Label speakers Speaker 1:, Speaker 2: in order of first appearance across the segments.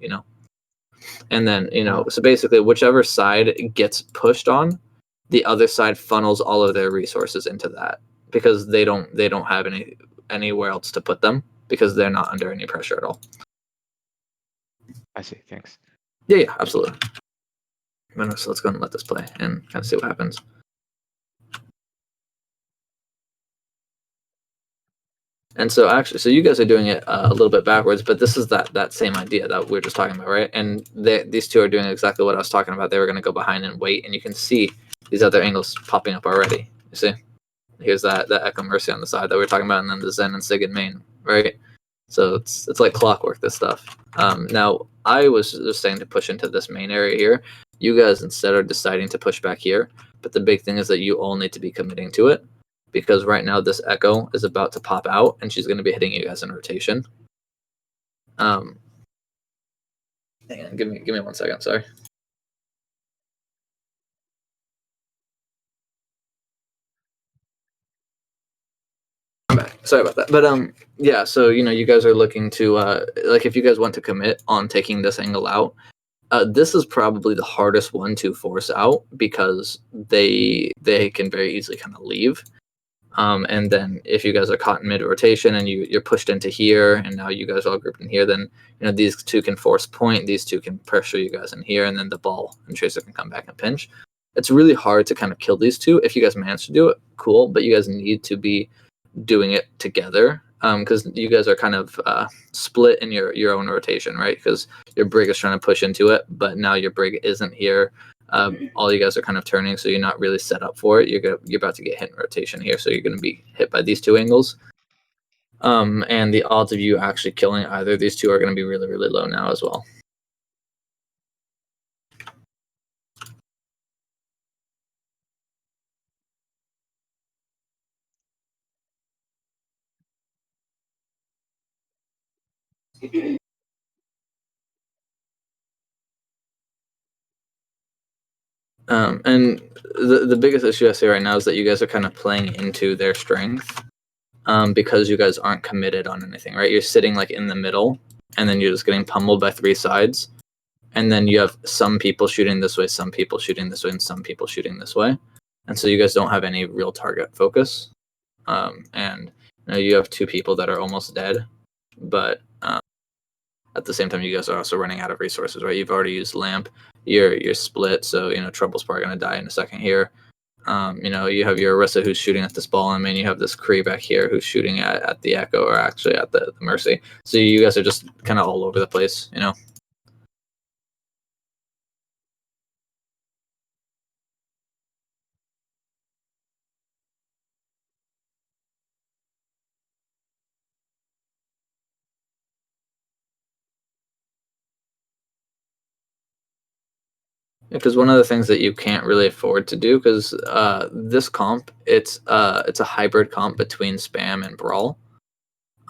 Speaker 1: you know. And then, you know, so basically whichever side gets pushed on, the other side funnels all of their resources into that, because they don't have anywhere else to put them, because they're not under any pressure at all.
Speaker 2: I see. Thanks.
Speaker 1: Yeah, absolutely. So let's go and let this play and kind of see what happens. And so actually, so you guys are doing it a little bit backwards, but this is that same idea that we were just talking about, right? And these two are doing exactly what I was talking about. They were going to go behind and wait, and you can see these other angles popping up already. You see? Here's that Echo Mercy on the side that we were talking about, and then the Zen and Sig in main, right? So it's like clockwork, this stuff. Now, I was just saying to push into this main area here. You guys instead are deciding to push back here, but the big thing is that you all need to be committing to it, because right now this Echo is about to pop out, and she's going to be hitting you guys in rotation. Hang on, give me 1 second, sorry. I'm back. Sorry about that. But yeah, so you know, you guys are looking to like, if you guys want to commit on taking this angle out, this is probably the hardest one to force out, because they can very easily kind of leave. And then if you guys are caught in mid rotation and you're pushed into here, and now you guys are all grouped in here, then you know these two can force point, these two can pressure you guys in here, and then the ball and Tracer can come back and pinch. It's really hard to kind of kill these two. If you guys manage to do it, cool, but you guys need to be doing it together, because you guys are kind of split in your own rotation, right? Because your brig is trying to push into it, but now your brig isn't here. All you guys are kind of turning, so you're not really set up for it. You're about to get hit in rotation here, so you're going to be hit by these two angles. And the odds of you actually killing either of these two are going to be really, really low now as well. And the biggest issue I see right now is that you guys are kind of playing into their strength, because you guys aren't committed on anything, right? You're sitting like in the middle, and then you're just getting pummeled by three sides. And then you have some people shooting this way, some people shooting this way, and some people shooting this way. And so you guys don't have any real target focus. And you know, you have two people that are almost dead, but at the same time, you guys are also running out of resources, right? You've already used lamp, you're split, so you know Trouble's probably gonna die in a second here. You know, you have your Orissa who's shooting at this ball, and then you have this Kree back here who's shooting at the Echo, or actually at the Mercy. So you guys are just kind of all over the place, you know. Because one of the things that you can't really afford to do, because this comp, it's a hybrid comp between spam and brawl,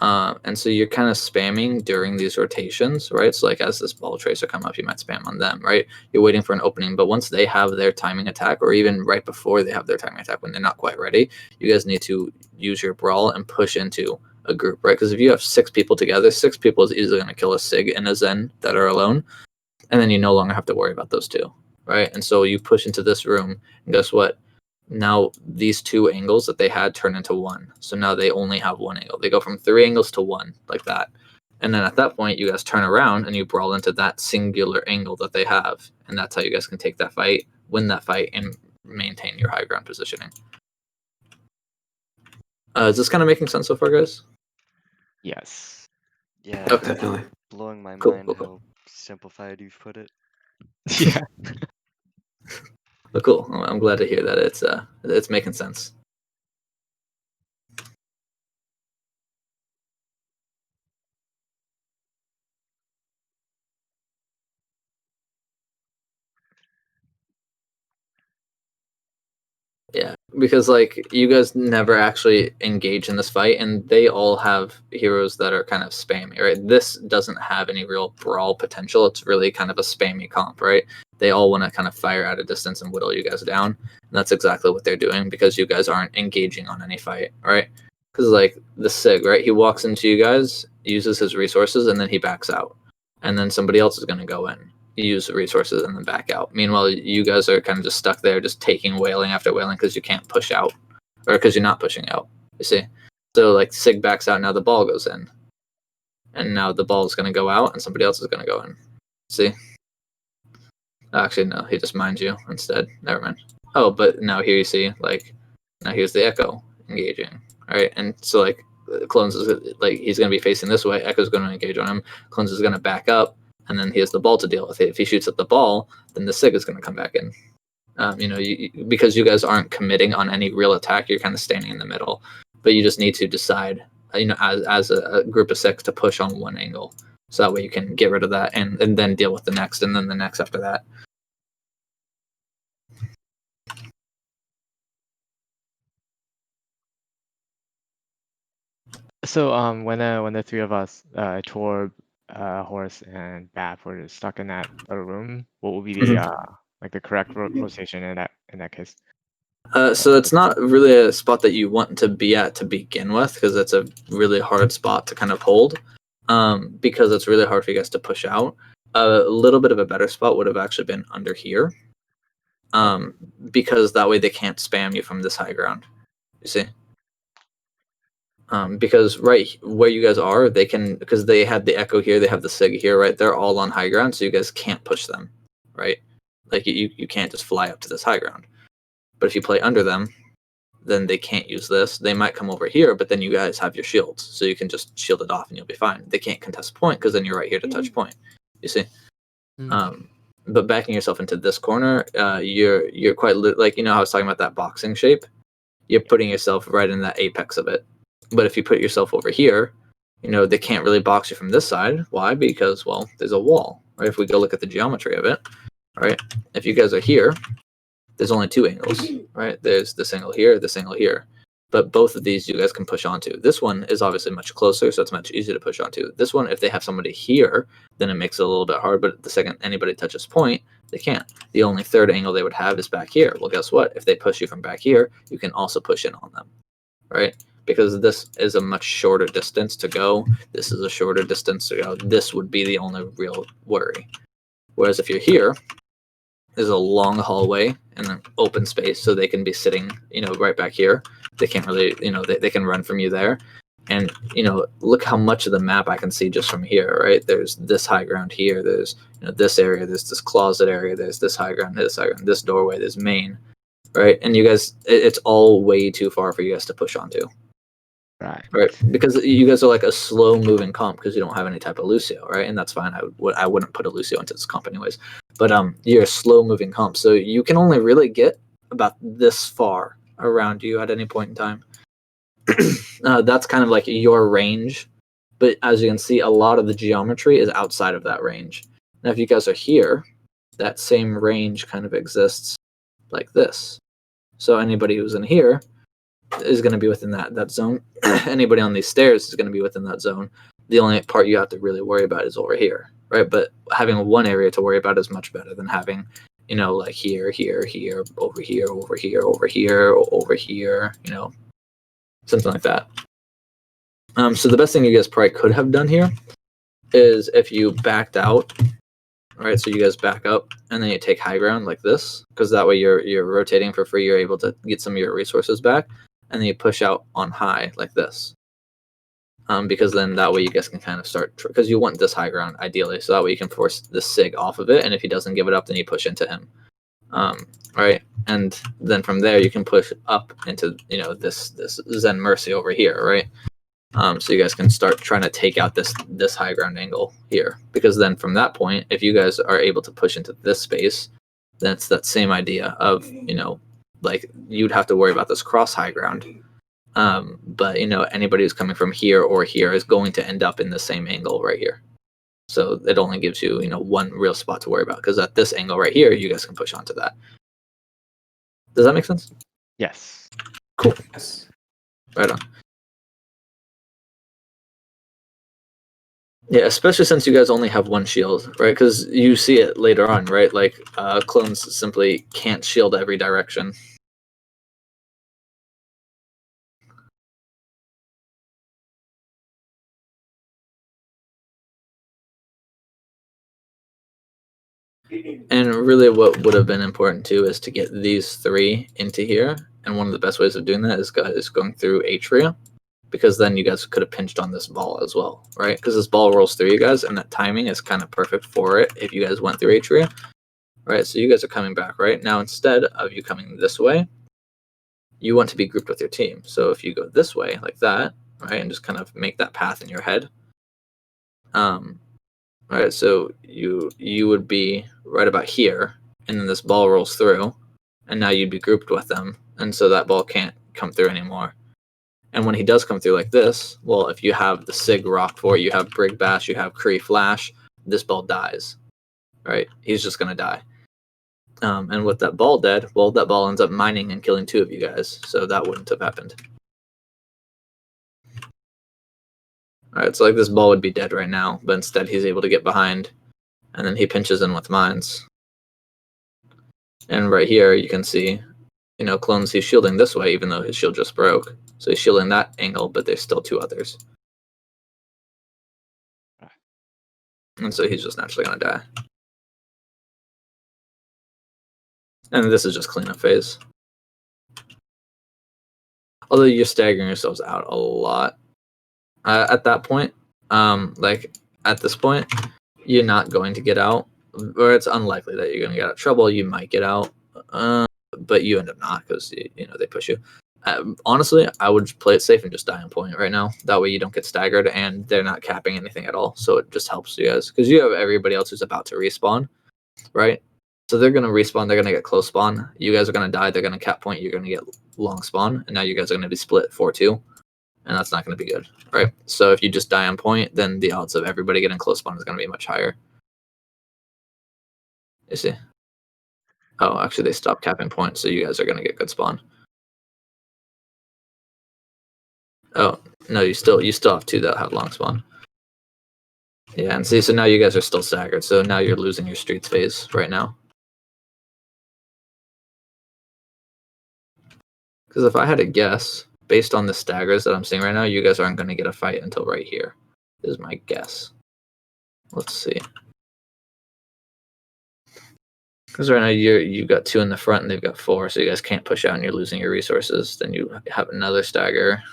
Speaker 1: and so you're kind of spamming during these rotations, right? So like as this ball tracer come up, you might spam on them, right? You're waiting for an opening, but once they have their timing attack, or even right before they have their timing attack when they're not quite ready, you guys need to use your brawl and push into a group, right? Because if you have 6 people together, 6 people is easily going to kill a Sig and a Zen that are alone, and then you no longer have to worry about those two. Right, and so you push into this room, and guess what? Now these 2 angles that they had turn into 1. So now they only have 1 angle. They go from 3 angles to 1, like that. And then at that point, you guys turn around and you brawl into that singular angle that they have, and that's how you guys can take that fight, win that fight, and maintain your high ground positioning. Is this kind of making sense so far, guys?
Speaker 2: Yes.
Speaker 3: Yeah,
Speaker 1: Okay.
Speaker 3: definitely. Blowing my
Speaker 1: Cool,
Speaker 3: mind
Speaker 1: cool.
Speaker 3: how simplified you've put it.
Speaker 2: Yeah.
Speaker 1: But cool. I'm glad to hear that it's making sense. Yeah, because like you guys never actually engage in this fight, and they all have heroes that are kind of spammy, right? This doesn't have any real brawl potential. It's really kind of a spammy comp, right? They all want to kind of fire at a distance and whittle you guys down, and that's exactly what they're doing, because you guys aren't engaging on any fight, right? Because like the Sig, right? He walks into you guys, uses his resources, and then he backs out. and then somebody else is going to go in, use the resources, and then back out. Meanwhile, you guys are kind of just stuck there, just taking whaling after whaling because you can't push out, or because you're not pushing out. You see, so like Sig backs out, now the ball goes in, and now the ball is going to go out, and somebody else is going to go in. See? Actually, no, he just minds you instead. Never mind. Oh, but now here you see, like, now here's the Echo engaging, right? And so like Clones is like he's going to be facing this way. Echo's going to engage on him. Clones is going to back up, and then he has the ball to deal with. If he shoots at the ball, then the Sig is going to come back in. Because you guys aren't committing on any real attack, you're kind of standing in the middle. But you just need to decide, as a group of 6 to push on one angle. So that way you can get rid of that and then deal with the next and then the next after that.
Speaker 2: So when the three of us, Tor, Horse, and Bath were stuck in that little room, what would be the like the correct rotation in that case?
Speaker 1: So it's not really a spot that you want to be at to begin with, because it's a really hard spot to kind of hold. Because it's really hard for you guys to push out. A little bit of a better spot would have actually been under here. Because that way they can't spam you from this high ground. You see? Because right where you guys are, they can, because they have the Echo here, they have the Sig here, right? They're all on high ground, so you guys can't push them, right? Like you can't just fly up to this high ground. But if you play under them, then they can't use this. They might come over here, but then you guys have your shields, so you can just shield it off and you'll be fine. They can't contest point because then you're right here to touch point. You see? But backing yourself into this corner, you're quite like how I was talking about that boxing shape. You're putting yourself right in that apex of it. But if you put yourself over here, they can't really box you from this side. Why? Because, well, there's a wall, right? If we go look at the geometry of it, right? If you guys are here, there's only 2 angles, right? There's this angle here, this angle here. But both of these you guys can push onto. This one is obviously much closer, so it's much easier to push onto. This one, if they have somebody here, then it makes it a little bit hard, but the second anybody touches point, they can't. The only third angle they would have is back here. Well, guess what? If they push you from back here, you can also push in on them, right? Because this is a much shorter distance to go. This is a shorter distance to go. This would be the only real worry. Whereas if you're here, there's a long hallway and an open space, so they can be sitting, right back here. They can't really, they can run from you there. And, look how much of the map I can see just from here, right? There's this high ground here. There's, this area. There's this closet area. There's this high ground, this doorway, this main, right? And you guys, it's all way too far for you guys to push onto. Right, because you guys are like a slow moving comp because you don't have any type of Lucio, right? And that's fine. I wouldn't put a Lucio into this comp anyways. But you're a slow moving comp, so you can only really get about this far around you at any point in time. That's kind of like your range. But as you can see, a lot of the geometry is outside of that range. Now, if you guys are here, that same range kind of exists like this. So anybody who's in here is going to be within that zone. Anybody on these stairs is going to be within that zone. The only part you have to really worry about is over here, right? But having one area to worry about is much better than having, like here, here, here, over here, over here, over here, over here, something like that. So the best thing you guys probably could have done here is if you backed out, right? So you guys back up and then you take high ground like this, because that way you're rotating for free. You're able to get some of your resources back. And then you push out on high like this, because then that way you guys can kind of start, because you want this high ground ideally, so that way you can force the Sig off of it, and if he doesn't give it up, then you push into him, right? And then from there you can push up into this Zen Mercy over here, right? So you guys can start trying to take out this high ground angle here, because then from that point, if you guys are able to push into this space, then it's that same idea of like you'd have to worry about this cross high ground. But anybody who's coming from here or here is going to end up in the same angle right here. So it only gives you, one real spot to worry about, because at this angle right here, you guys can push onto that. Does that make sense?
Speaker 2: Yes.
Speaker 1: Cool. Yes. Right on. Yeah, especially since you guys only have one shield, right? Because you see it later on, right? Like clones simply can't shield every direction. And really what would have been important too is to get these 3 into here. And one of the best ways of doing that is going through Atria, because then you guys could have pinched on this ball as well, right? Because this ball rolls through you guys, and that timing is kind of perfect for it if you guys went through Atria, right? So you guys are coming back, right? Now, instead of you coming this way, you want to be grouped with your team. So if you go this way like that, right, and just kind of make that path in your head, right, so you would be right about here, and then this ball rolls through, and now you'd be grouped with them, and so that ball can't come through anymore. And when he does come through like this, well, if you have the Sig Rock for it, you have Brig Bash, you have Kree Flash, this ball dies, right? He's just going to die. And with that ball dead, well, that ball ends up mining and killing 2 of you guys, so that wouldn't have happened. All right, so like this ball would be dead right now, but instead he's able to get behind, and then he pinches in with mines. And right here, you can see, clones, he's shielding this way, even though his shield just broke. So he's shielding that angle, but there's still 2 others. And so he's just naturally going to die. And this is just cleanup phase. Although you're staggering yourselves out a lot at that point. Like at this point, you're not going to get out, or it's unlikely that you're going to get out of trouble. You might get out, but you end up not because they push you. Honestly, I would play it safe and just die on point right now. That way you don't get staggered, and they're not capping anything at all. So it just helps you guys because you have everybody else who's about to respawn, right? So they're going to respawn. They're going to get close spawn. You guys are going to die. They're going to cap point. You're going to get long spawn, and now you guys are going to be split 4-2, and that's not going to be good, right? So if you just die on point, then the odds of everybody getting close spawn is going to be much higher. You see? Oh, actually, they stopped capping points, so you guys are going to get good spawn. Oh, no, you still have 2 that have long spawn. Yeah, and see, so now you guys are still staggered, so now you're losing your streets phase right now. Because if I had to guess, based on the staggers that I'm seeing right now, you guys aren't going to get a fight until right here, is my guess. Let's see. Because right now you've got 2 in the front and they've got 4, so you guys can't push out and you're losing your resources. Then you have another stagger.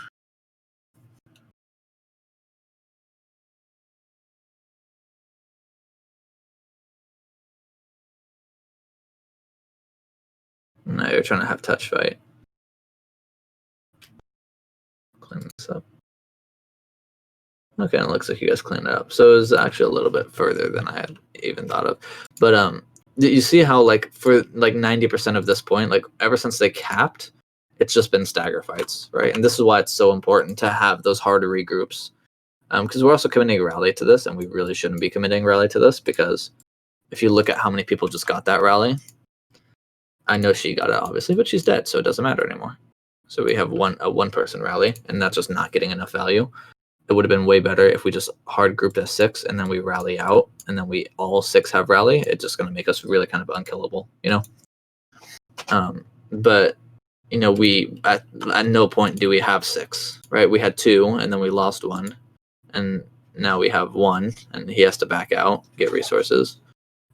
Speaker 1: Now you're trying to have touch fight. Clean this up. Okay, it looks like you guys cleaned it up. So it was actually a little bit further than I had even thought of. But you see how like for like 90% of this point, like ever since they capped, it's just been stagger fights, right? And this is why it's so important to have those harder regroups. Because we're also committing rally to this, and we really shouldn't be committing rally to this, because if you look at how many people just got that rally, I know she got it obviously, but she's dead, so it doesn't matter anymore. So we have a 1-person rally, and that's just not getting enough value. It would have been way better if we just hard grouped as 6 and then we rally out, and then we all 6 have rally. It's just going to make us really kind of unkillable, But we at no point do we have 6, right? We had 2, and then we lost 1, and now we have 1, and he has to back out, get resources.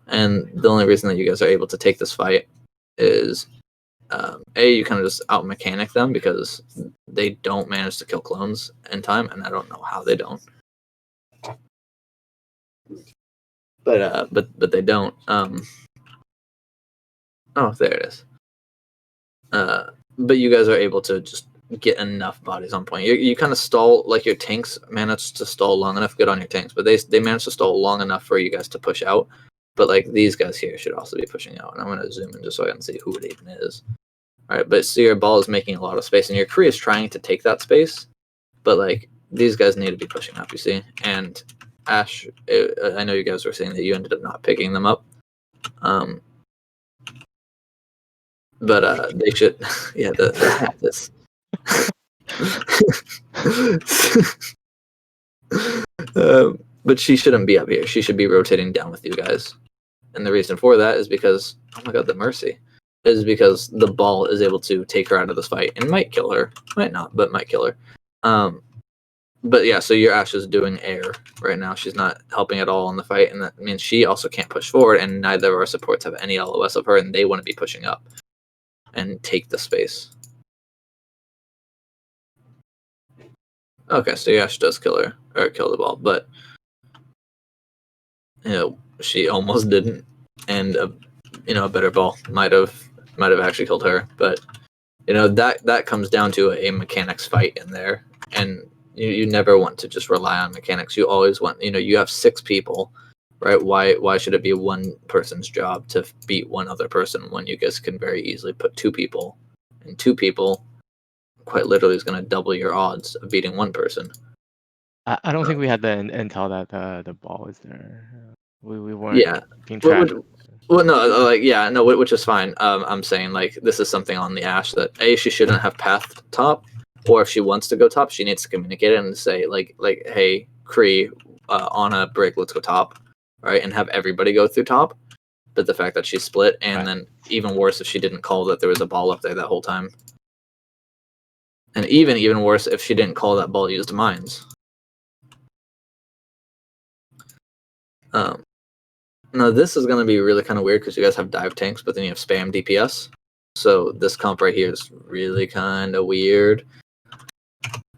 Speaker 1: And the only reason that you guys are able to take this fight is you kind of just out mechanic them because they don't manage to kill clones in time, and I don't know how they don't. But they don't. Oh, there it is. But you guys are able to just get enough bodies on point. You kind of stall, like your tanks managed to stall long enough. Good on your tanks, but they managed to stall long enough for you guys to push out. But like these guys here should also be pushing out, and I'm going to zoom in just so I can see who it even is. All right, but so your ball is making a lot of space, and your Kree is trying to take that space, but like these guys need to be pushing up, you see. And Ash, I know you guys were saying that you ended up not picking them up, but they should, yeah, this. But she shouldn't be up here. She should be rotating down with you guys, and the reason for that is because, oh my god, the mercy. Is because the ball is able to take her out of this fight and might kill her, might not, but might kill her. But yeah, so your Ash is doing air right now. She's not helping at all in the fight, and that means she also can't push forward, and neither of our supports have any LOS of her, and they want to be pushing up and take the space. Okay, so your Ash does kill her, or kill the ball, but she almost didn't, and a better ball might have actually killed her, but that comes down to a mechanics fight in there, and you never want to just rely on mechanics. You always want, you have 6 people, right? Why should it be one person's job to beat one other person when you guys can very easily put 2 people, and 2 people quite literally is going to double your odds of beating one person.
Speaker 2: I don't think we had the intel that the ball was there. We weren't being tracked.
Speaker 1: Well, no, which is fine. I'm saying this is something on the Ash that she shouldn't have path top, or if she wants to go top, she needs to communicate it and say hey, Kree, on a break, let's go top, right, and have everybody go through top. But the fact that she split, and then even worse if she didn't call that there was a ball up there that whole time, and even worse if she didn't call that ball used mines. Now this is going to be really kind of weird because you guys have dive tanks, but then you have spam DPS. So this comp right here is really kind of weird.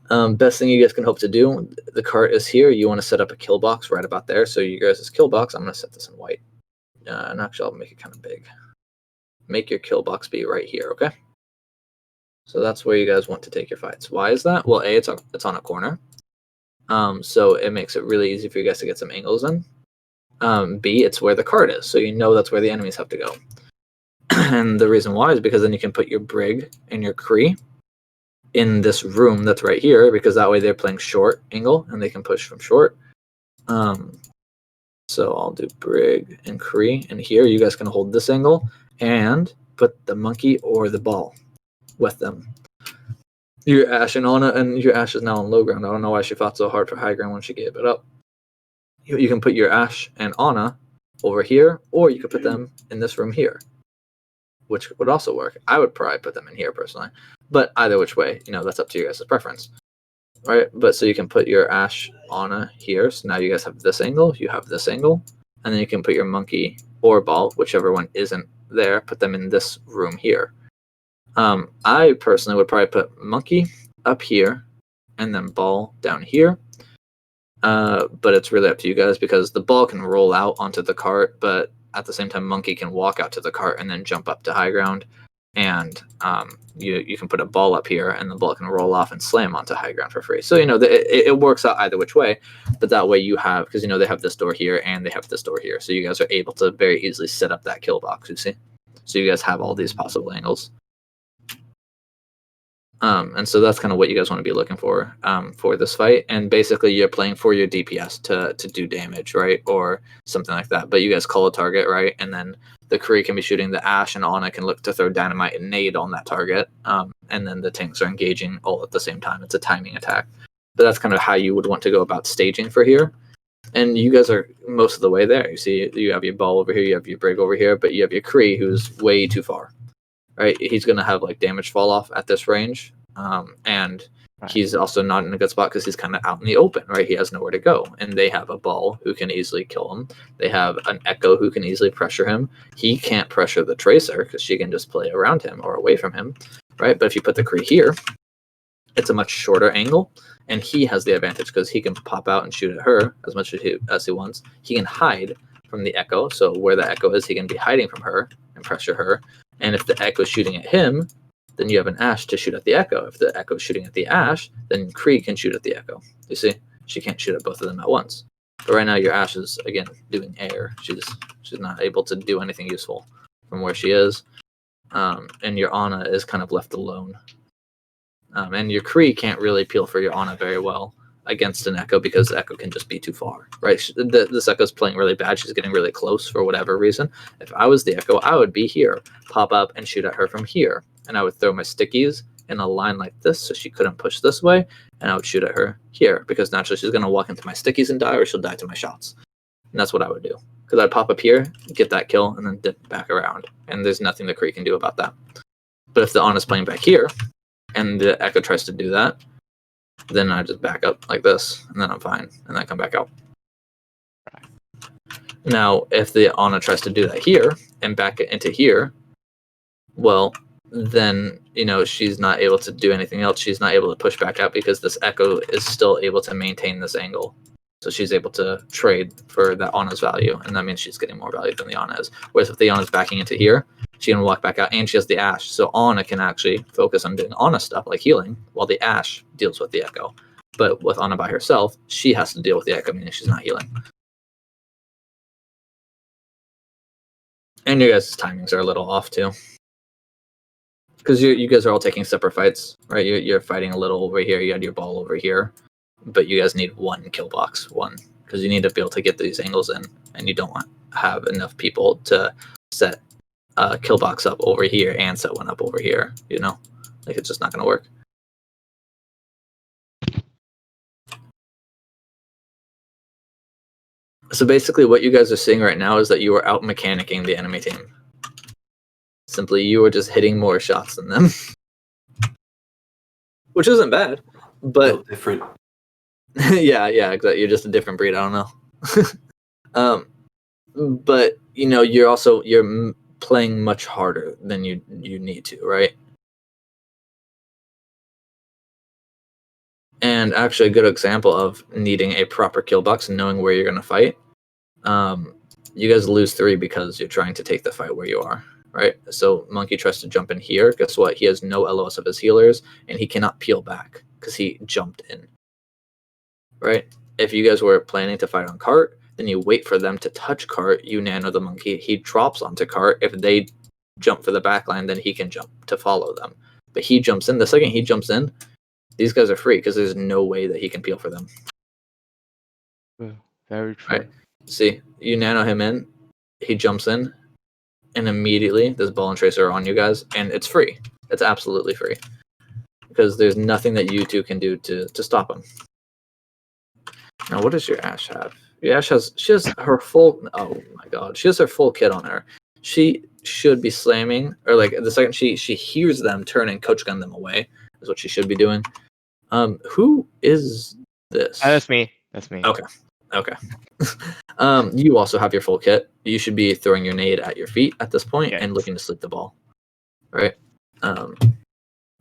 Speaker 1: Best thing you guys can hope to do, the cart is here. You want to set up a kill box right about there. So you guys' kill box, I'm going to set this in white. And actually, I'll make it kind of big. Make your kill box be right here, okay? So that's where you guys want to take your fights. Why is that? Well, A, it's on a corner. So it makes it really easy for you guys to get some angles in. B, it's where the cart is, so that's where the enemies have to go. And the reason why is because then you can put your Brig and your Kree in this room that's right here, because that way they're playing short angle and they can push from short. So I'll do Brig and Kree, and here you guys can hold this angle and put the monkey or the ball with them. Your Ash and Anna, and your Ash is now on low ground. I don't know why she fought so hard for high ground when she gave it up. You can put your Ash and Anna over here, or you could put them in this room here, which would also work. I would probably put them in here personally, but either which way, that's up to you guys' preference, right? But so you can put your Ash, Anna here. So now you guys have this angle, you have this angle, and then you can put your monkey or ball, whichever one isn't there, put them in this room here. I personally would probably put monkey up here and then ball down here. But it's really up to you guys because the ball can roll out onto the cart, but at the same time, monkey can walk out to the cart and then jump up to high ground. And you can put a ball up here, and the ball can roll off and slam onto high ground for free. So it works out either which way, but that way you have, because they have this door here and they have this door here, so you guys are able to very easily set up that kill box. You see, so you guys have all these possible angles. And so that's kind of what you guys want to be looking for this fight. And basically, you're playing for your DPS to do damage, right, or something like that. But you guys call a target, right, and then the Kree can be shooting, the Ash and Anna can look to throw dynamite and nade on that target, and then the tanks are engaging all at the same time. It's a timing attack. But that's kind of how you would want to go about staging for here. And you guys are most of the way there. You see, you have your ball over here, you have your Brig over here, but you have your Kree who's way too far. Right, he's going to have damage fall off at this range, and he's also not in a good spot because he's kind of out in the open, right? He has nowhere to go, and they have a ball who can easily kill him. They have an Echo who can easily pressure him. He can't pressure the Tracer because she can just play around him or away from him, right? But if you put the Kree here, it's a much shorter angle, and he has the advantage because he can pop out and shoot at her as much as he wants. He can hide from the Echo, so where the Echo is, he can be hiding from her and pressure her. And if the Echo is shooting at him, then you have an Ash to shoot at the Echo. If the Echo is shooting at the Ash, then Kree can shoot at the Echo. You see, she can't shoot at both of them at once. But right now, your Ash is again doing air. She's not able to do anything useful from where she is, and your Ana is kind of left alone. And your Kree can't really peel for your Ana very well against an Echo because the Echo can just be too far, right? This Echo's playing really bad. She's getting really close for whatever reason. If I was the Echo, I would be here, pop up and shoot at her from here. And I would throw my stickies in a line like this so she couldn't push this way. And I would shoot at her here because naturally she's going to walk into my stickies and die, or she'll die to my shots. And that's what I would do. Because I'd pop up here, get that kill, and then dip back around. And there's nothing the Kree can do about that. But if the Ana's playing back here, and the Echo tries to do that, then I just back up like this, and then I'm fine, and then I come back out. Now, if the Ana tries to do that here and back it into here, well, then, she's not able to do anything else. She's not able to push back out because this Echo is still able to maintain this angle. So she's able to trade for that Ana's value, and that means she's getting more value than the Ana is. Whereas if the Ana's backing into here, she can walk back out, and she has the Ash. So Ana can actually focus on doing Ana stuff like healing, while the Ash deals with the Echo. But with Ana by herself, she has to deal with the Echo, meaning she's not healing. And your guys' timings are a little off too, because you guys are all taking separate fights, right? You're fighting a little over here. You had your ball over here, but you guys need one kill box, because you need to be able to get these angles in, and you don't have enough people to set a kill box up over here and set one up over here. Like it's just not going to work. So basically, what you guys are seeing right now is that you are out mechanicking the enemy team. Simply, you are just hitting more shots than them, which isn't bad, but
Speaker 4: different.
Speaker 1: yeah, exactly. You're just a different breed. I don't know. But you're playing much harder than you need to, right? And actually, a good example of needing a proper kill box and knowing where you're going to fight. You guys lose 3 because you're trying to take the fight where you are, right? So Monkey tries to jump in here. Guess what? He has no LOS of his healers, and he cannot peel back because he jumped in, right? If you guys were planning to fight on cart, then you wait for them to touch cart, you nano the monkey, he drops onto cart. If they jump for the backline, then he can jump to follow them. But he jumps in. The second he jumps in, these guys are free because there's no way that he can peel for them.
Speaker 2: Very true.
Speaker 1: Right. See, you nano him in, he jumps in, and immediately this ball and tracer are on you guys, and it's free. It's absolutely free. Because there's nothing that you two can do to stop him. Now, what does your Ash have? Your Ash she has her full, oh my god, she has her full kit on her. She should be slamming, or like the second she hears them turn and coach gun them away, is what she should be doing. Who is this?
Speaker 2: That's me.
Speaker 1: Okay. You also have your full kit. You should be throwing your nade at your feet at this point and looking to sleep the ball, right?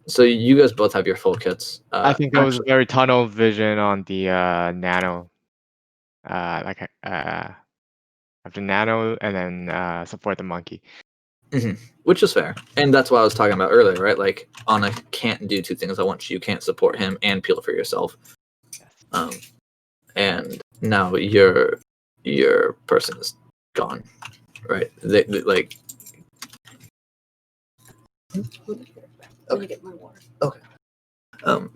Speaker 1: So you guys both have your full kits.
Speaker 2: I think that was very tunnel vision on the nano. After nano and then support the monkey.
Speaker 1: Mm-hmm. Which is fair, and that's what I was talking about earlier, right? Like Ana can't do 2 things at once. You can't support him and peel for yourself. And now your person is gone, right? They like.
Speaker 5: Let me get my water.
Speaker 1: Okay.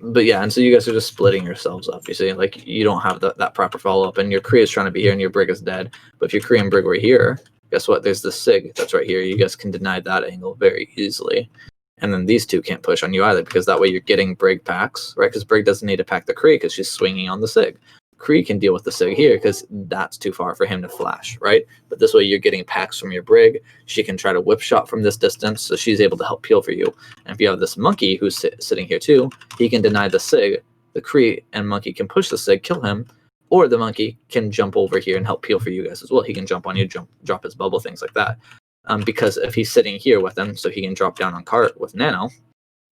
Speaker 1: But yeah, and so you guys are just splitting yourselves up. You see, like you don't have that proper follow up, and your Kree is trying to be here, and your Brig is dead. But if your Kree and Brig were here, guess what? There's the Sig that's right here. You guys can deny that angle very easily, and then these 2 can't push on you either because that way you're getting Brig packs, right? Because Brig doesn't need to pack the Kree because she's swinging on the Sig. Kree can deal with the Sig here because that's too far for him to flash, right? But this way you're getting packs from your Brig. She can try to whip shot from this distance, so she's able to help peel for you. And if you have this Monkey who's sitting here too, he can deny the Sig. The Kree and Monkey can push the Sig, kill him, or the Monkey can jump over here and help peel for you guys as well. He can jump on you, drop his bubble, things like that. Because if he's sitting here with them, so he can drop down on cart with Nano,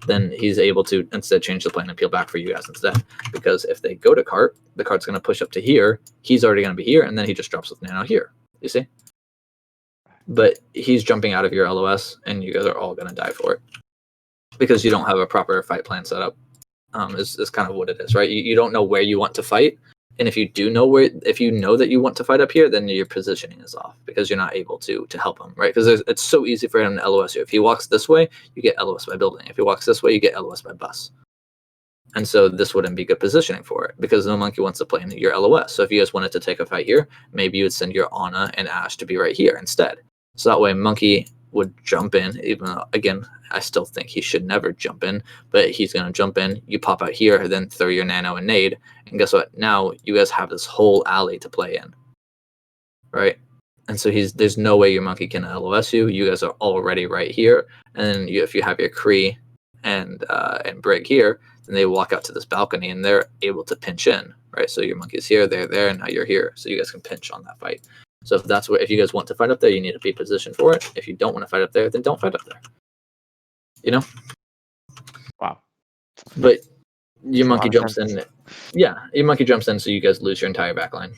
Speaker 1: then he's able to instead change the plan and peel back for you guys instead. Because if they go to cart, the cart's going to push up to here. He's already going to be here, and then he just drops with Nano here. You see? But he's jumping out of your LOS, and you guys are all going to die for it. Because you don't have a proper fight plan set up. Is kind of what it is, right? You don't know where you want to fight. And if you do know if you know that you want to fight up here, then your positioning is off because you're not able to help him, right? Because it's so easy for him to LOS here. If he walks this way, you get LOS by building. If he walks this way, you get LOS by bus. And so this wouldn't be good positioning for it because no monkey wants to play in your LOS. So if you guys wanted to take a fight here, maybe you would send your Ana and Ash to be right here instead. So that way monkey would jump in, even though, again, I still think he should never jump in, but he's going to jump in. You pop out here, then throw your nano and nade. And guess what? Now you guys have this whole alley to play in, right? And so there's no way your monkey can LOS you. You guys are already right here. And then if you have your Kree and Brig here, then they walk out to this balcony and they're able to pinch in, right? So your monkey's here, they're there, and now you're here, so you guys can pinch on that fight. So if you guys want to fight up there, you need to be positioned for it. If you don't want to fight up there, then don't fight up there. You know?
Speaker 2: Wow.
Speaker 1: But your
Speaker 2: Makes a
Speaker 1: monkey
Speaker 2: lot of
Speaker 1: jumps
Speaker 2: sense.
Speaker 1: in. Yeah, your monkey jumps in, so you guys lose your entire backline.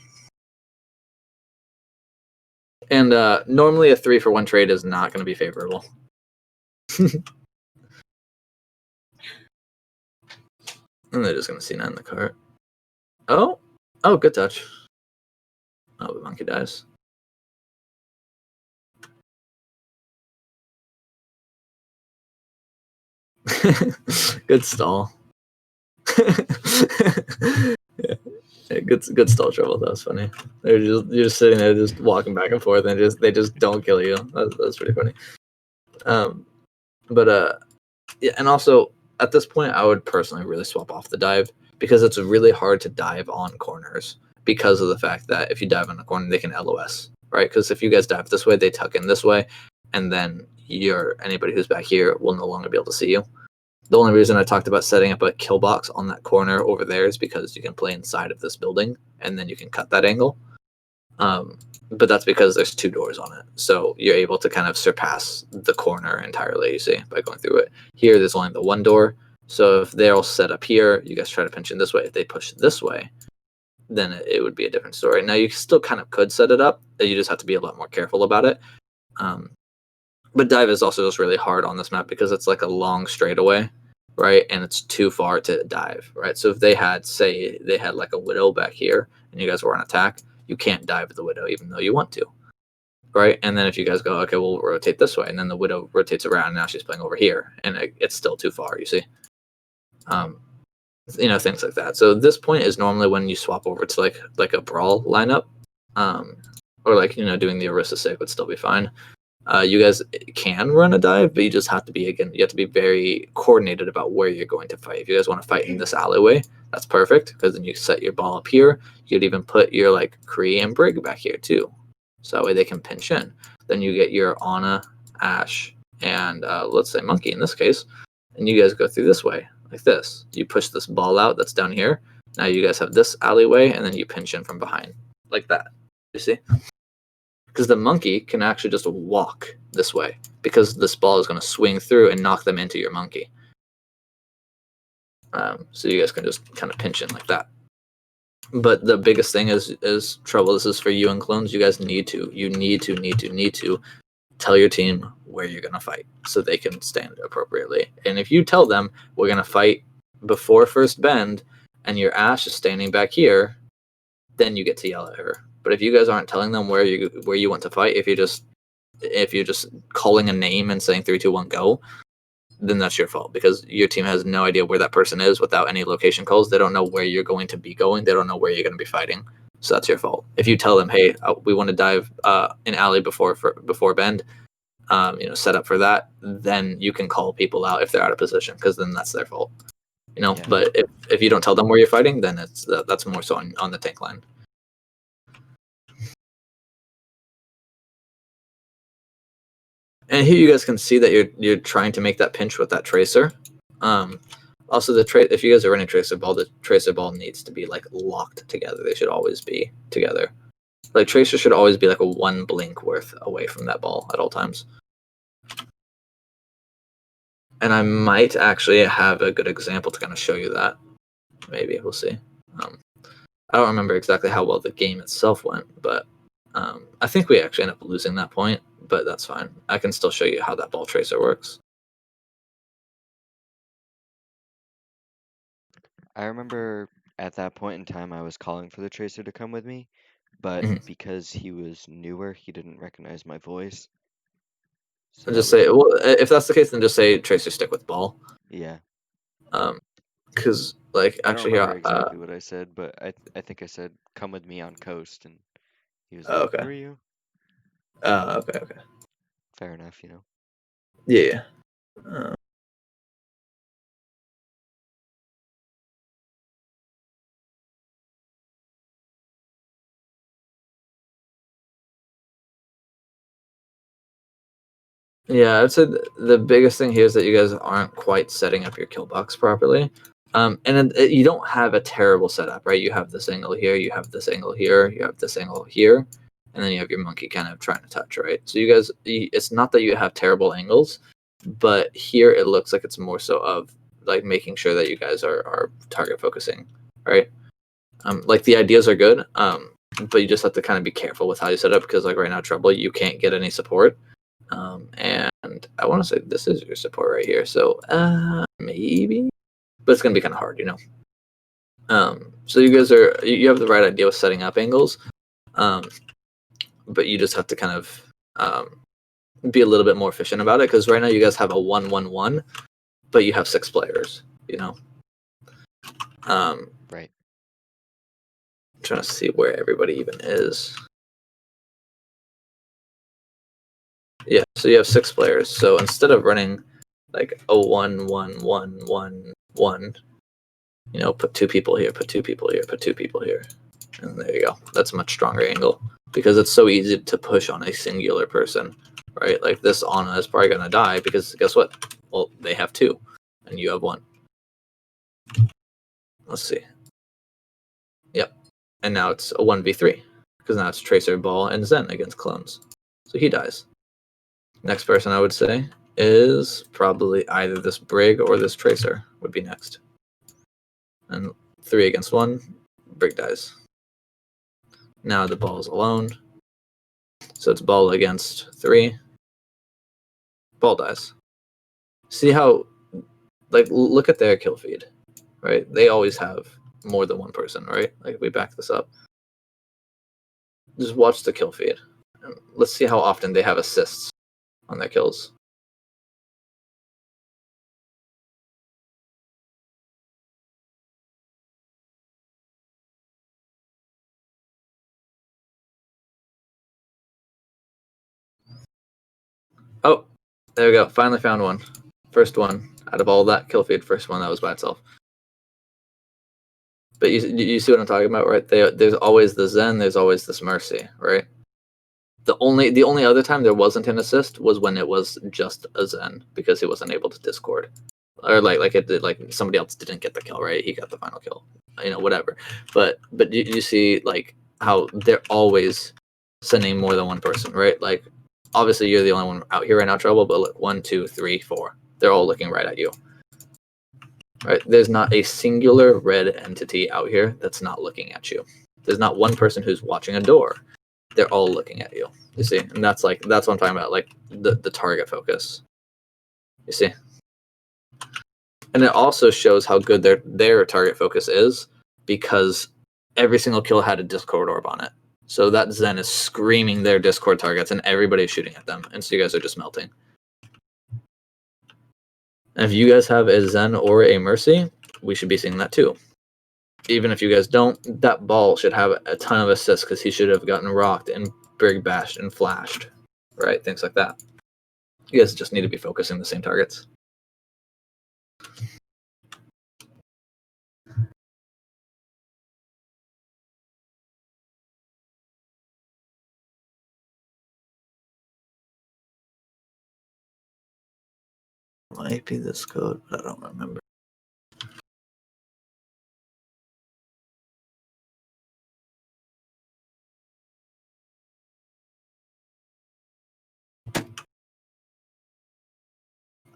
Speaker 1: And normally a 3-for-1 trade is not going to be favorable. And they're just going to C9 in the cart. Oh, good touch. Oh, the monkey dies. Good stall. Yeah. Good stall trouble. That was funny. You're just sitting there, just walking back and forth, and they just don't kill you. That's pretty funny. But yeah, and also at this point, I would personally really swap off the dive because it's really hard to dive on corners because of the fact that if you dive on a corner, they can LOS, right? Because if you guys dive this way, they tuck in this way, and then anybody who's back here will no longer be able to see you. The only reason I talked about setting up a kill box on that corner over there is because you can play inside of this building, and then you can cut that angle. But that's because there's 2 doors on it, so you're able to kind of surpass the corner entirely, you see, by going through it. Here, there's only the 1 door, so if they're all set up here, you guys try to pinch in this way. If they push this way, then it would be a different story. Now, you still kind of could set it up, you just have to be a lot more careful about it. But dive is also just really hard on this map because it's like a long straightaway, right? And it's too far to dive, right? So if they had like a widow back here and you guys were on attack, you can't dive the widow even though you want to, right? And then if you guys go, okay, we'll rotate this way, and then the widow rotates around, and now she's playing over here, and it's still too far, you see? Things like that. So this point is normally when you swap over to like a brawl lineup, or doing the Orisa sig would still be fine. You guys can run a dive, but you just have to be very coordinated about where you're going to fight. If you guys want to fight in this alleyway, that's perfect because then you set your ball up here. You could even put your Kree and Brig back here too, so that way they can pinch in. Then you get your Ana, Ash, and let's say Monkey in this case, and you guys go through this way like this. You push this ball out that's down here. Now you guys have this alleyway, and then you pinch in from behind like that. You see? Because the monkey can actually just walk this way because this ball is going to swing through and knock them into your monkey. So you guys can just kind of pinch in like that. But the biggest thing is trouble. This is for you and clones. You guys need to tell your team where you're going to fight so they can stand appropriately. And if you tell them we're going to fight before first bend and your Ash is standing back here, then you get to yell at her. But if you guys aren't telling them where you want to fight, if you're just calling a name and saying 3, 2, 1, go, then that's your fault because your team has no idea where that person is without any location calls. They don't know where you're going to be going. They don't know where you're going to be fighting. So that's your fault. If you tell them, hey, we want to dive an alley before bend, set up for that, then you can call people out if they're out of position because then that's their fault.
Speaker 3: Yeah.
Speaker 1: But if you don't tell them where you're fighting, then that's more so on the tank line. And here you guys can see that you're trying to make that pinch with that tracer. Also, if you guys are running tracer ball, the tracer ball needs to be locked together. They should always be together. Tracer should always be a 1 blink worth away from that ball at all times. And I might actually have a good example to kind of show you that. Maybe we'll see. I don't remember exactly how well the game itself went, but I think we actually end up losing that point. But that's fine. I can still show you how that ball tracer works.
Speaker 3: I remember at that point in time I was calling for the tracer to come with me, but
Speaker 1: Mhm.
Speaker 3: because he was newer, he didn't recognize my voice. So
Speaker 1: And
Speaker 3: that
Speaker 1: just say,
Speaker 3: was,
Speaker 1: if that's the case, then just say tracer stick with ball.
Speaker 3: yeah.
Speaker 1: Because
Speaker 3: I don't
Speaker 1: actually
Speaker 3: remember
Speaker 1: here,
Speaker 3: exactly what I said, but I think I said come with me on coast, and he was
Speaker 1: oh,
Speaker 3: like,
Speaker 1: okay.
Speaker 3: "Who are you?"
Speaker 1: Okay.
Speaker 3: Fair enough, you know.
Speaker 1: Yeah. Uh, Yeah, I'd say the biggest thing here is that you guys aren't quite setting up your kill box properly. And you don't have a terrible setup, right? You have this angle here, you have this angle here, you have this angle here, and then you have your monkey kind of trying to touch, right? So you guys, it's not that you have terrible angles, but here it looks like it's more so of like making sure that you guys are target focusing, right? Like the ideas are good, but you just have to kind of be careful with how you set up because like right now, trouble, you can't get any support. And I want to say this is your support right here, so maybe, but it's gonna be kind of hard, you know. So you guys you have the right idea with setting up angles, but you just have to kind of be a little bit more efficient about it because right now you guys have a 1-1-1, but you have 6 players, you know.
Speaker 3: Right.
Speaker 1: I'm trying to see where everybody even is. Yeah, so you have 6 players. So instead of running like a 1-1-1-1-1, you know, put 2 people here, put 2 people here, put 2 people here, and there you go. That's a much stronger angle because it's so easy to push on a singular person, right? Like this Anna is probably gonna die because guess what? Well, they have 2, and you have 1. Let's see. Yep, and now it's a 1v3 because now it's Tracer, Ball, and Zen against clones. So he dies. Next person I would say is probably either this Brig or this Tracer would be next. And 3 against 1, Brig dies. Now the Ball's alone. So it's Ball against 3. Ball dies. See how, like, look at their kill feed, right? They always have more than one person, right? Like, we back this up. Just watch the kill feed. Let's see how often they have assists on their kills. Oh, there we go. Finally found one. First one out of all that kill feed. First one that was by itself. But you see what I'm talking about, right? There's always the Zen. There's always this Mercy, right? The only other time there wasn't an assist was when it was just a Zen because he wasn't able to Discord, or like somebody else didn't get the kill, right? He got the final kill, you know, whatever. But you see like how they're always sending more than one person, right? Like obviously you're the only one out here right now, trouble. But look, 1, 2, 3, 4. They're all looking right at you. Right? There's not a singular red entity out here that's not looking at you. There's not one person who's watching a door. They're all looking at you. You see, and that's what I'm talking about, like the target focus. You see, and it also shows how good their target focus is because every single kill had a Discord orb on it. So that Zen is screaming their Discord targets, and everybody's shooting at them, and so you guys are just melting. And if you guys have a Zen or a Mercy, we should be seeing that too. Even if you guys don't, that Ball should have a ton of assists because he should have gotten rocked and Brig bashed and flashed, right? Things like that. You guys just need to be focusing the same targets. Might be this code, but I don't remember.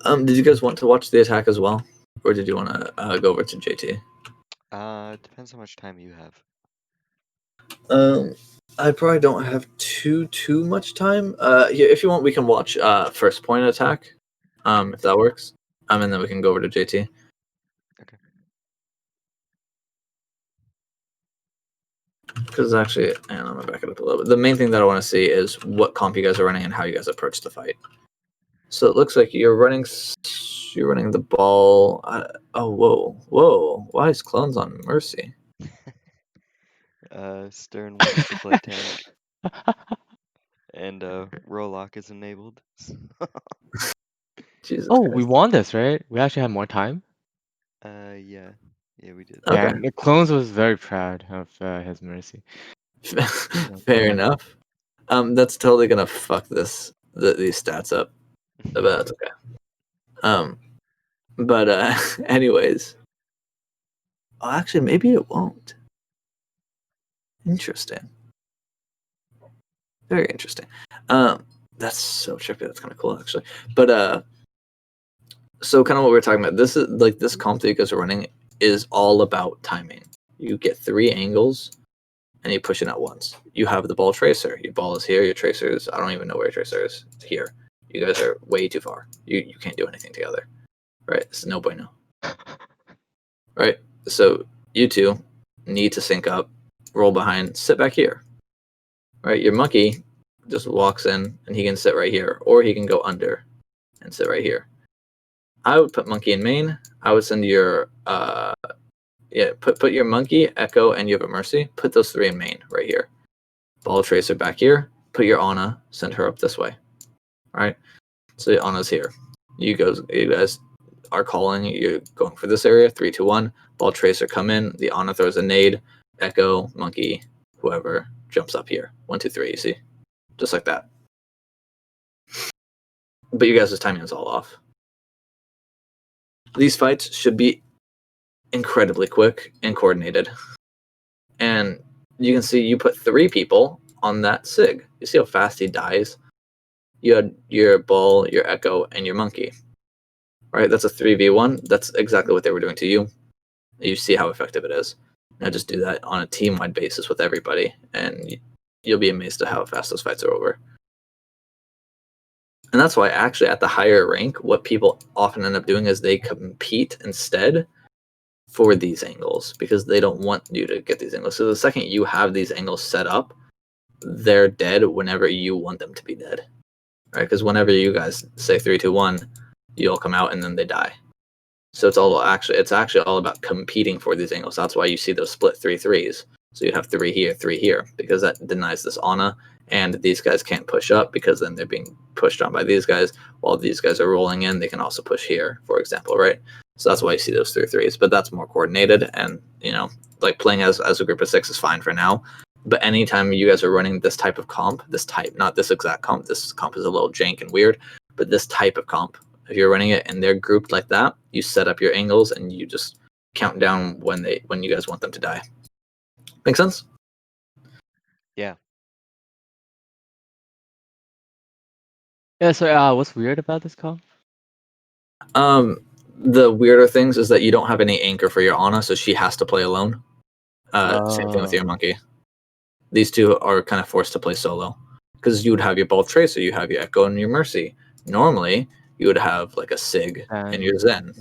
Speaker 1: Did you guys want to watch the attack as well, or did you want to go over to JT?
Speaker 3: Depends how much time you have.
Speaker 1: I probably don't have too much time. If you want, we can watch first point attack, if that works. And then we can go over to JT.
Speaker 3: Okay.
Speaker 1: Because actually, and I'm gonna back it up a little bit. The main thing that I want to see is what comp you guys are running and how you guys approach the fight. So it looks like you're running the Ball. Oh, whoa! Why is clones on Mercy?
Speaker 3: Stern wants to play tank, and Rolock is enabled.
Speaker 1: Jesus
Speaker 2: Oh,
Speaker 1: Christ.
Speaker 2: we won this, right? We actually had more time.
Speaker 3: Yeah, we did.
Speaker 1: Okay.
Speaker 2: Yeah, the clones was very proud of his Mercy.
Speaker 1: Fair enough. That's totally gonna fuck these stats up. but that's okay. But anyways, actually, maybe it won't. Interesting. Very interesting. That's so trippy. That's kind of cool, actually. But so kind of what we were talking about. This is like this comp that you guys are running is all about timing. You get 3 angles, and you push it at once. You have the ball tracer. Your ball is here. Your tracer is. I don't even know where your tracer is. It's here. You guys are way too far. You can't do anything together. Right? It's no bueno. Right? So you two need to sync up, roll behind, sit back here. Right? Your monkey just walks in and he can sit right here, or he can go under and sit right here. I would put monkey in main. I would send your put your monkey, echo, and you have a mercy. Put those 3 in main right here. Ball tracer back here. Put your Ana, send her up this way. All right. So Ana's here. You guys are calling. You're going for this area. 3, 2, 1. Ball tracer come in. The Ana throws a nade. Echo, monkey, whoever jumps up here. 1, 2, 3. You see, just like that. But you guys' timing is all off. These fights should be incredibly quick and coordinated. And you can see you put 3 people on that Sig. You see how fast he dies? You had your ball, your echo, and your monkey. Right? That's a 3v1. That's exactly what they were doing to you. You see how effective it is. Now just do that on a team-wide basis with everybody, and you'll be amazed at how fast those fights are over. And that's why actually at the higher rank, what people often end up doing is they compete instead for these angles because they don't want you to get these angles. So the second you have these angles set up, they're dead whenever you want them to be dead. Right? Because whenever you guys say 3, 2, 1, you'll come out and then they die. So it's actually all about competing for these angles. That's why you see those split 3-3s. So you have 3 here, 3 here, because that denies this Ana, and these guys can't push up because then they're being pushed on by these guys. While these guys are rolling in, they can also push here, for example, right? So that's why you see those 3-3s, but that's more coordinated, and like playing as a group of 6 is fine for now. But anytime you guys are running this type of comp, not this exact comp, this comp is a little jank and weird, but this type of comp, if you're running it and they're grouped like that, you set up your angles and you just count down when you guys want them to die. Make sense?
Speaker 3: Yeah.
Speaker 2: Yeah. So what's weird about this comp?
Speaker 1: The weirder things is that you don't have any anchor for your Ana, so she has to play alone. Same thing with your monkey. These two are kind of forced to play solo because you would have your ball tracer, you have your echo, and your mercy. Normally, you would have like a Sig and your Zen.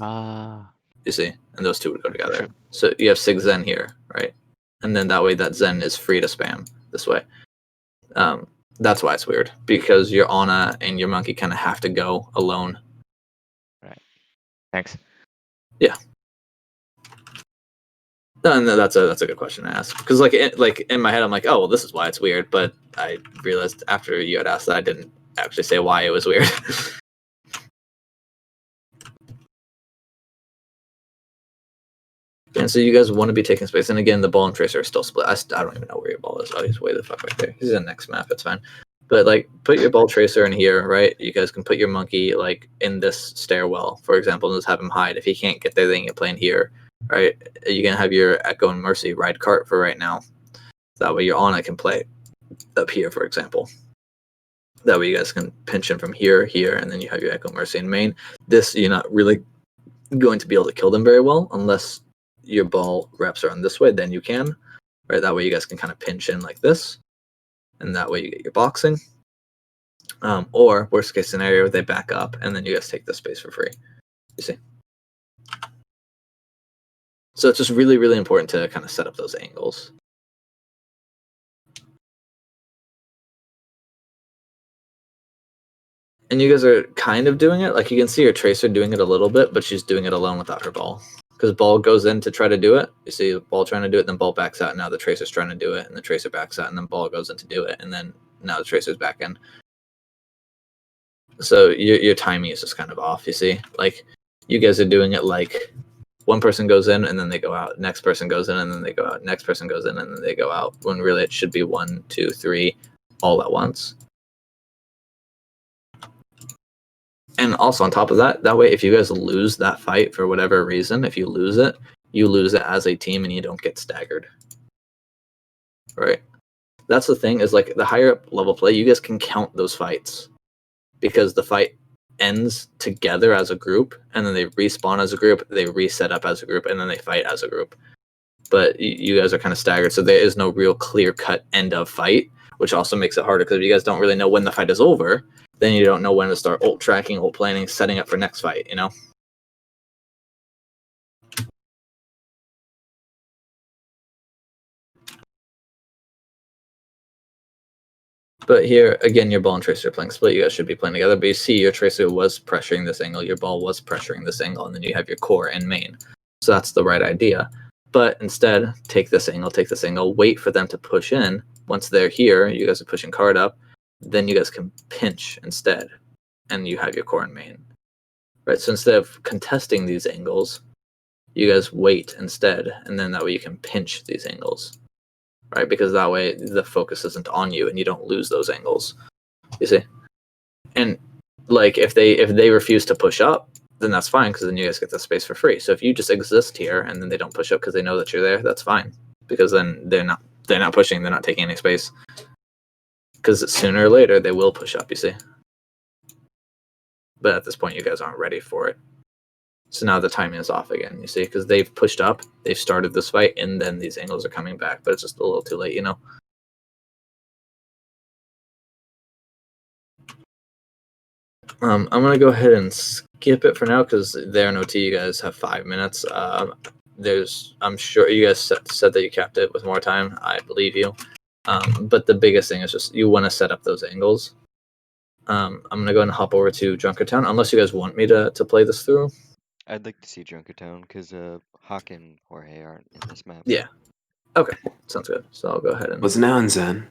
Speaker 1: You see, and those two would go together.
Speaker 2: True.
Speaker 1: So you have Sig Zen here, right? And then that way, that Zen is free to spam this way. That's why it's weird because your Ana and your monkey kind of have to go alone.
Speaker 2: Right. Thanks.
Speaker 1: Yeah. No, that's a good question to ask because like in my head I'm like, oh well, this is why it's weird, but I realized after you had asked that I didn't actually say why it was weird. And so you guys want to be taking space, and again, the ball and tracer are still split. I don't even know where your ball is. Oh, he's way the fuck right there. He's in the next map. It's fine. But like, put your ball tracer in here, right? You guys can put your monkey like in this stairwell, for example, and just have him hide. If he can't get there, then you can play in here, right? You can have your Echo and Mercy ride cart for right now. That way, your Ana can play up here, for example. That way, you guys can pinch him from here, and then you have your Echo, Mercy, in main. This you're not really going to be able to kill them very well unless your ball wraps around this way, then you can, right? That way you guys can kind of pinch in like this, and that way you get your boxing. Or worst case scenario, they back up, and then you guys take the space for free. You see? So it's just really, really important to kind of set up those angles. And you guys are kind of doing it. Like you can see your tracer doing it a little bit, but she's doing it alone without her ball. Because ball goes in to try to do it. You see ball trying to do it, then ball backs out, and now the tracer's trying to do it, and the tracer backs out, and then ball goes in to do it, and then now the tracer's back in. So your timing is just kind of off, you see? Like you guys are doing it like one person goes in and then they go out, next person goes in and then they go out, next person goes in and then they go out, when really it should be 1, 2, 3 all at once. And also on top of that, that way if you guys lose that fight for whatever reason, if you lose it as a team and you don't get staggered. Right? That's the thing, is like the higher up level play, you guys can count those fights because the fight ends together as a group, and then they respawn as a group, they reset up as a group, and then they fight as a group. But you guys are kind of staggered, so there is no real clear-cut end of fight, which also makes it harder because if you guys don't really know when the fight is over, then you don't know when to start ult tracking, ult planning, setting up for next fight, you know? But here, again, your ball and Tracer are playing split. You guys should be playing together. But you see your Tracer was pressuring this angle, your ball was pressuring this angle, and then you have your core and main. So that's the right idea. But instead, take this angle, wait for them to push in. Once they're here, you guys are pushing card up, then you guys can pinch instead, and you have your core and main. Right, so instead of contesting these angles, you guys wait instead, and then that way you can pinch these angles. Right, because that way the focus isn't on you and you don't lose those angles. You see? And like if they refuse to push up, then that's fine because then you guys get the space for free. So if you just exist here and then they don't push up because they know that you're there, that's fine. Because then they're not pushing, they're not taking any space. Because sooner or later they will push up, you see. But at this point you guys aren't ready for it. So now the timing is off again, you see, because they've pushed up, they've started this fight, and then these angles are coming back, but it's just a little too late, you know? I'm going to go ahead and skip it for now, because there in OT you guys have 5 minutes. I'm sure you guys said that you capped it with more time. I believe you. But the biggest thing is just you want to set up those angles. I'm going to go ahead and hop over to Junkertown, unless you guys want me to play this through.
Speaker 3: I'd like to see Junkertown because Hawk and Jorge aren't in this map.
Speaker 1: Yeah. Okay. Sounds good. So I'll go ahead and
Speaker 4: What's now in Zen?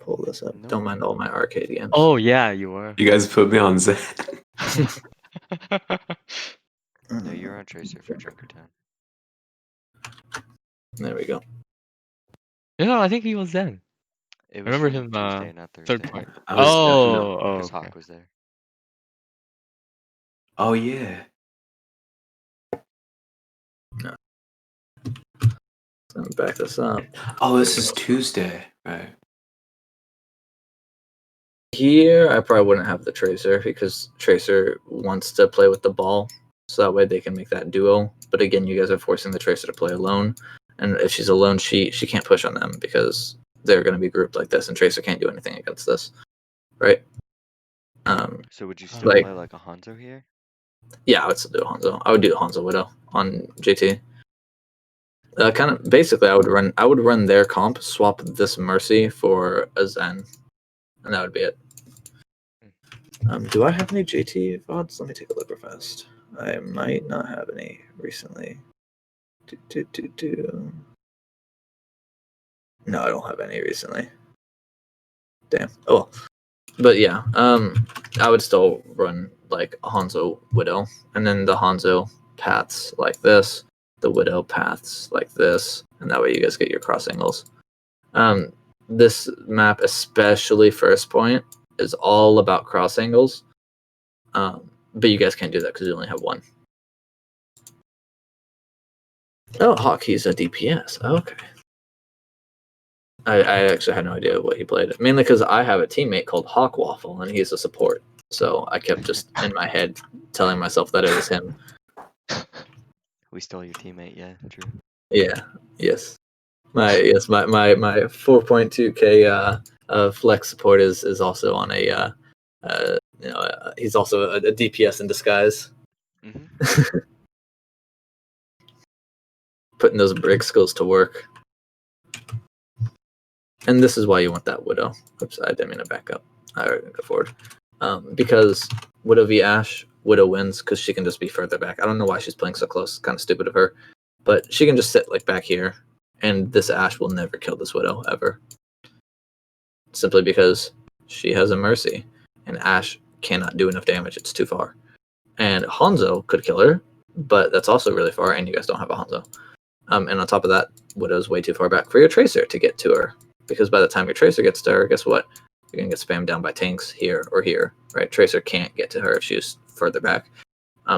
Speaker 1: pull this up.
Speaker 3: No.
Speaker 1: Don't mind all my arcade games.
Speaker 2: Oh yeah, you were.
Speaker 4: You guys put me on Zen.
Speaker 3: No, you're on Tracer for Junkertown.
Speaker 1: There we go.
Speaker 2: No, I think he was then.
Speaker 3: It
Speaker 2: I
Speaker 3: was
Speaker 2: remember
Speaker 3: from
Speaker 2: him.
Speaker 3: Tuesday, not Thursday.
Speaker 2: Third point.
Speaker 4: I was definitely-
Speaker 3: Because
Speaker 2: Okay.
Speaker 3: Hawk was there.
Speaker 4: Oh yeah.
Speaker 1: Let me back this up.
Speaker 4: Oh, this is Tuesday, right?
Speaker 1: Here, I probably wouldn't have the Tracer because Tracer wants to play with the ball, so that way they can make that duo. But again, you guys are forcing the Tracer to play alone, and if she's alone, she can't push on them because they're going to be grouped like this, and Tracer can't do anything against this, right?
Speaker 3: So would you still
Speaker 1: like-
Speaker 3: play like a Hanzo here?
Speaker 1: Yeah, I would still do Hanzo. I would do Hanzo Widow on JT. Kind of basically, I would run their comp, swap this Mercy for a Zen, and that would be it. Do I have any JT VODs? Let me take a look real fast. I might not have any recently. No, I don't have any recently. Damn. Oh well. But yeah, I would still run like a Hanzo Widow, and then the Hanzo paths like this, the Widow paths like this, and that way you guys get your cross angles. This map, especially first point, is all about cross angles. But you guys can't do that because you only have one. Oh, Hawk, he's a DPS. Okay. I actually had no idea what he played. Mainly because I have a teammate called Hawk Waffle, and he's a support. So I kept just in my head telling myself that it was him.
Speaker 3: We stole your teammate, yeah, true.
Speaker 1: Yeah. Yes. My 4.2k flex support is also on a he's also a DPS in disguise.
Speaker 3: Mm-hmm.
Speaker 1: Putting those brick skills to work. And this is why you want that Widow. Oops, I didn't mean to back up. Alright, go forward. Because Widow v Ashe, Widow wins because she can just be further back. I don't know why she's playing so close. Kind of stupid of her. But she can just sit like back here, and this Ashe will never kill this Widow, ever. Simply because she has a Mercy, and Ashe cannot do enough damage. It's too far. And Hanzo could kill her, but that's also really far, and you guys don't have a Hanzo. And on top of that, Widow's way too far back for your Tracer to get to her. Because by the time your Tracer gets to her, guess what? You're gonna get spammed down by tanks here or here, right? Tracer can't get to her if she's further back.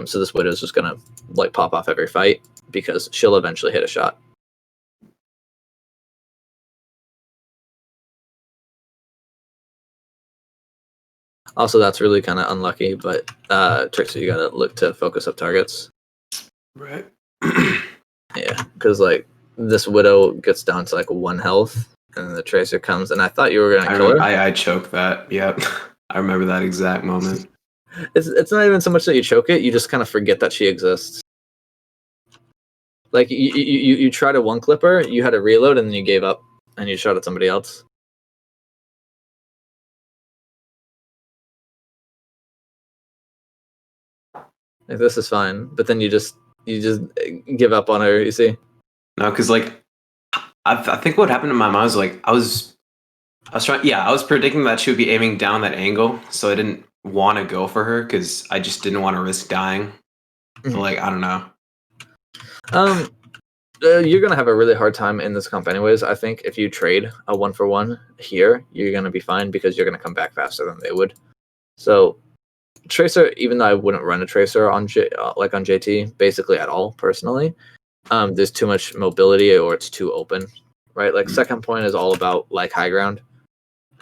Speaker 1: So this Widow's just gonna like pop off every fight because she'll eventually hit a shot. Also, that's really kind of unlucky, but Tracer, you gotta look to focus up targets.
Speaker 4: Right.
Speaker 1: Yeah, because like this Widow gets down to like 1 health, and then the Tracer comes, and I thought you were gonna kill her.
Speaker 4: I choked that. Yep. I remember that exact moment.
Speaker 1: It's not even so much that you choke it; you just kind of forget that she exists. Like you try to one clip her, you had to reload, and then you gave up, and you shot at somebody else. Like this is fine, but then you just give up on her. You see?
Speaker 4: No, because like I think what happened in my mind was like I was trying. Yeah, I was predicting that she would be aiming down that angle, so I didn't want to go for her because I just didn't want to risk dying.
Speaker 1: Mhm.
Speaker 4: Like I don't know.
Speaker 1: You're gonna have a really hard time in this comp anyways. I think if you trade a 1-for-1 here, you're gonna be fine because you're gonna come back faster than they would. So Tracer, even though I wouldn't run a Tracer on like on JT basically at all personally, there's too much mobility or it's too open, right? Like second point is all about like high ground,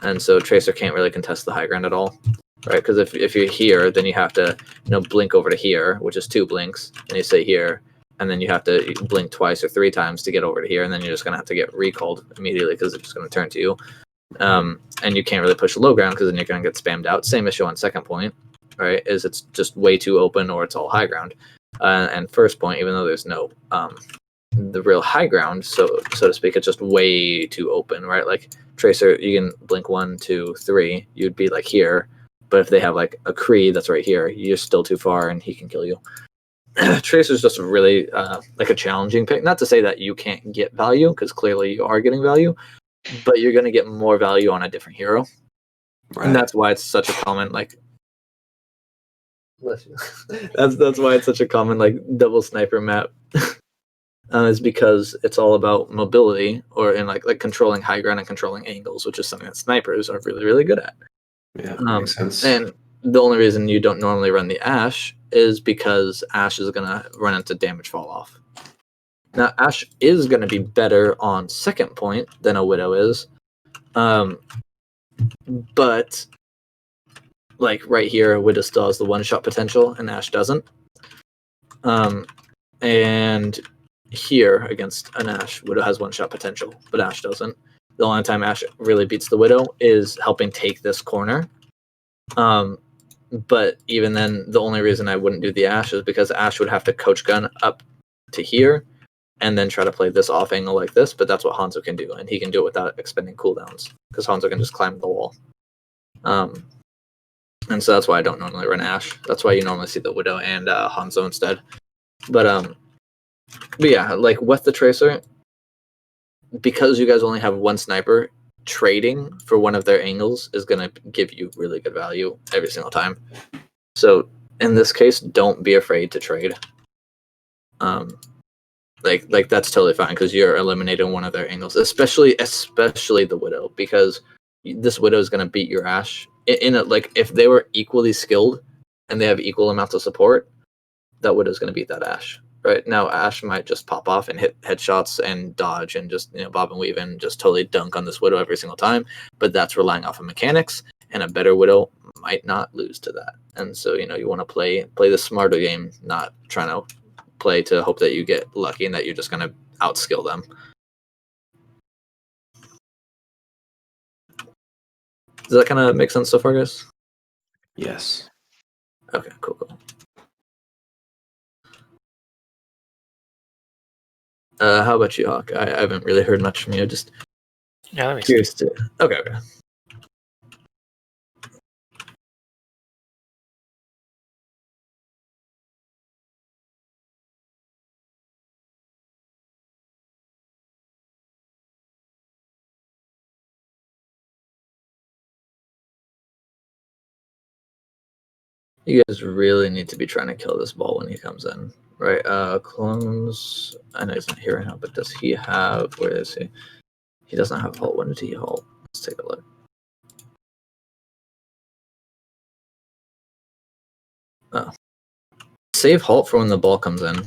Speaker 1: and so Tracer can't really contest the high ground at all, right? Because if you're here, then you have to blink over to here, which is 2 blinks, and you stay here, and then you have to blink twice or 3 times to get over to here, and then you're just gonna have to get recalled immediately because it's just gonna turn to you, and you can't really push the low ground because then you're gonna get spammed out. Same issue on second point, right? Is it's just way too open or it's all high ground, and first point, even though there's no the real high ground, so to speak, it's just way too open, right? Like Tracer, you can blink 1, 2, 3, you'd be like here, but if they have like a Cree that's right here, you're still too far and he can kill you. Tracer's just really like a challenging pick. Not to say that you can't get value, because clearly you are getting value, but you're going to get more value on a different hero.
Speaker 4: Right.
Speaker 1: And that's why it's such a common like that's why it's such a common like double sniper map. Is because it's all about mobility or in like controlling high ground and controlling angles, which is something that snipers are really, really good at.
Speaker 4: Yeah, makes sense.
Speaker 1: And the only reason you don't normally run the Ashe is because Ashe is going to run into damage fall off. Now, Ashe is going to be better on second point than a Widow is. But like right here, Widow still has the 1-shot potential and Ashe doesn't. And here against an Ashe, Widow has 1-shot potential, but Ashe doesn't. The only time Ashe really beats the Widow is helping take this corner. But even then, the only reason I wouldn't do the Ashe is because Ashe would have to coach gun up to here and then try to play this off angle like this, but that's what Hanzo can do, and he can do it without expending cooldowns, because Hanzo can just climb the wall. And so that's why I don't normally run Ashe. That's why you normally see the Widow and Hanzo instead. But yeah, like with the Tracer, because you guys only have 1 sniper, trading for one of their angles is going to give you really good value every single time. So in this case, don't be afraid to trade. Like that's totally fine because you're eliminating one of their angles, especially the Widow, because this Widow is going to beat your Ashe in a, like if they were equally skilled and they have equal amounts of support, that Widow's going to beat that Ashe. Right now, Ashe might just pop off and hit headshots and dodge and just bob and weave and just totally dunk on this Widow every single time. But that's relying off of mechanics, and a better Widow might not lose to that. And so you want to play the smarter game, not trying to play to hope that you get lucky and that you're just going to outskill them. Does that kind of make sense so far, guys?
Speaker 4: Yes.
Speaker 1: Okay, cool. How about you, Hawk? I haven't really heard much from you. Just
Speaker 6: Yeah, that makes
Speaker 1: curious
Speaker 6: sense.
Speaker 1: to. Okay. You guys really need to be trying to kill this ball when he comes in, right? Clones. I know he's not here right now, but does he have? Where is he? He doesn't have halt. When did he halt? Let's take a look. Save halt for when the ball comes in.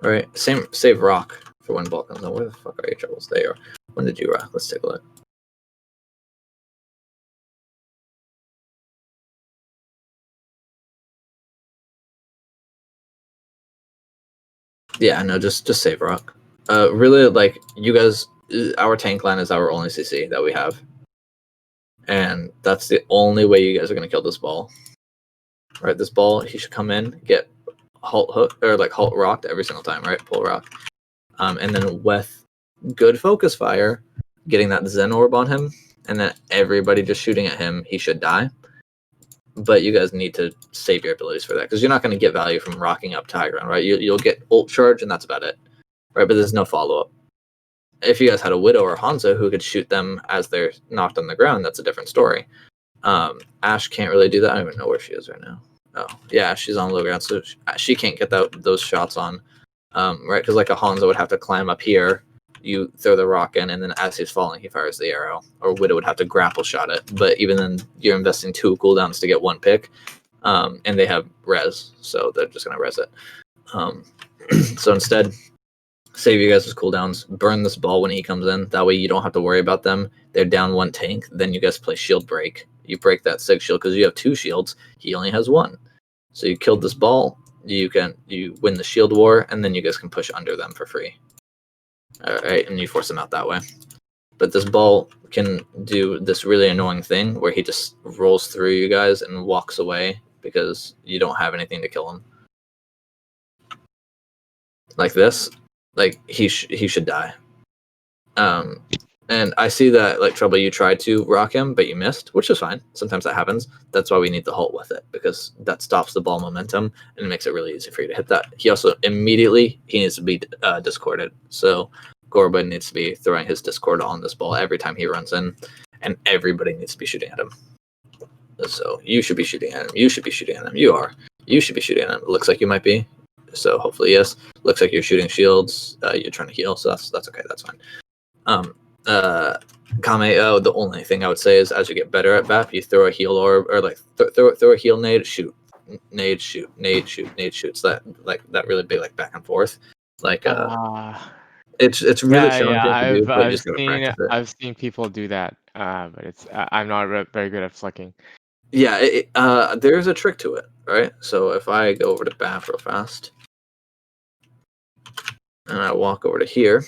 Speaker 1: Right. Save rock for when the ball comes in. Where the fuck are your troubles? There you are. When did you rock? Let's take a look. Yeah, no, just save rock. Really, like you guys, our tank line is our only CC that we have, and that's the only way you guys are gonna kill this ball. Right, this ball, he should come in, get halt hook or like halt rocked every single time. Right, pull rock, and then with good focus fire, getting that Zen orb on him, and then everybody just shooting at him, he should die. But you guys need to save your abilities for that because you're not going to get value from rocking up Tigron, right? You'll get ult charge and that's about it, right? But there's no follow up. If you guys had a Widow or Hanzo who could shoot them as they're knocked on the ground, that's a different story. Ash can't really do that. I don't even know where she is right now. Oh, yeah, she's on low ground, so she can't get those shots on, right? Because like a Hanzo would have to climb up here. You throw the rock in, and then as he's falling, he fires the arrow. Or Widow would have to grapple shot it. But even then, you're investing 2 cooldowns to get 1 pick, and they have res, so they're just gonna res it. So instead, save you guys' cooldowns, burn this ball when he comes in. That way, you don't have to worry about them. They're down 1 tank. Then you guys play shield break. You break that 6 shield because you have 2 shields. He only has 1. So you killed this ball. You win the shield war, and then you guys can push under them for free. All right, and you force him out that way. But this ball can do this really annoying thing where he just rolls through you guys and walks away because you don't have anything to kill him. Like this, like he should die. And I see that, like, Trouble, you tried to rock him, but you missed, which is fine. Sometimes that happens. That's why we need the halt with it, because that stops the ball momentum and it makes it really easy for you to hit that. He also immediately, he needs to be discorded. So Gorba needs to be throwing his discord on this ball every time he runs in, and everybody needs to be shooting at him. So you should be shooting at him. You should be shooting at him. You are. You should be shooting at him. It looks like you might be. So hopefully, yes. Looks like you're shooting shields. You're trying to heal, so that's okay. That's fine. Kameo, the only thing I would say is as you get better at BAP, you throw a heal orb or like throw a heal nade, shoot, nade, shoot, nade, shoot, nade, shoots. That really big like back and forth. Like it's really challenging to do, but you just gotta practice it.
Speaker 2: I've seen people do that, but it's I'm not very good at flicking.
Speaker 1: Yeah, there's a trick to it, right? So if I go over to BAP real fast, and I walk over to here.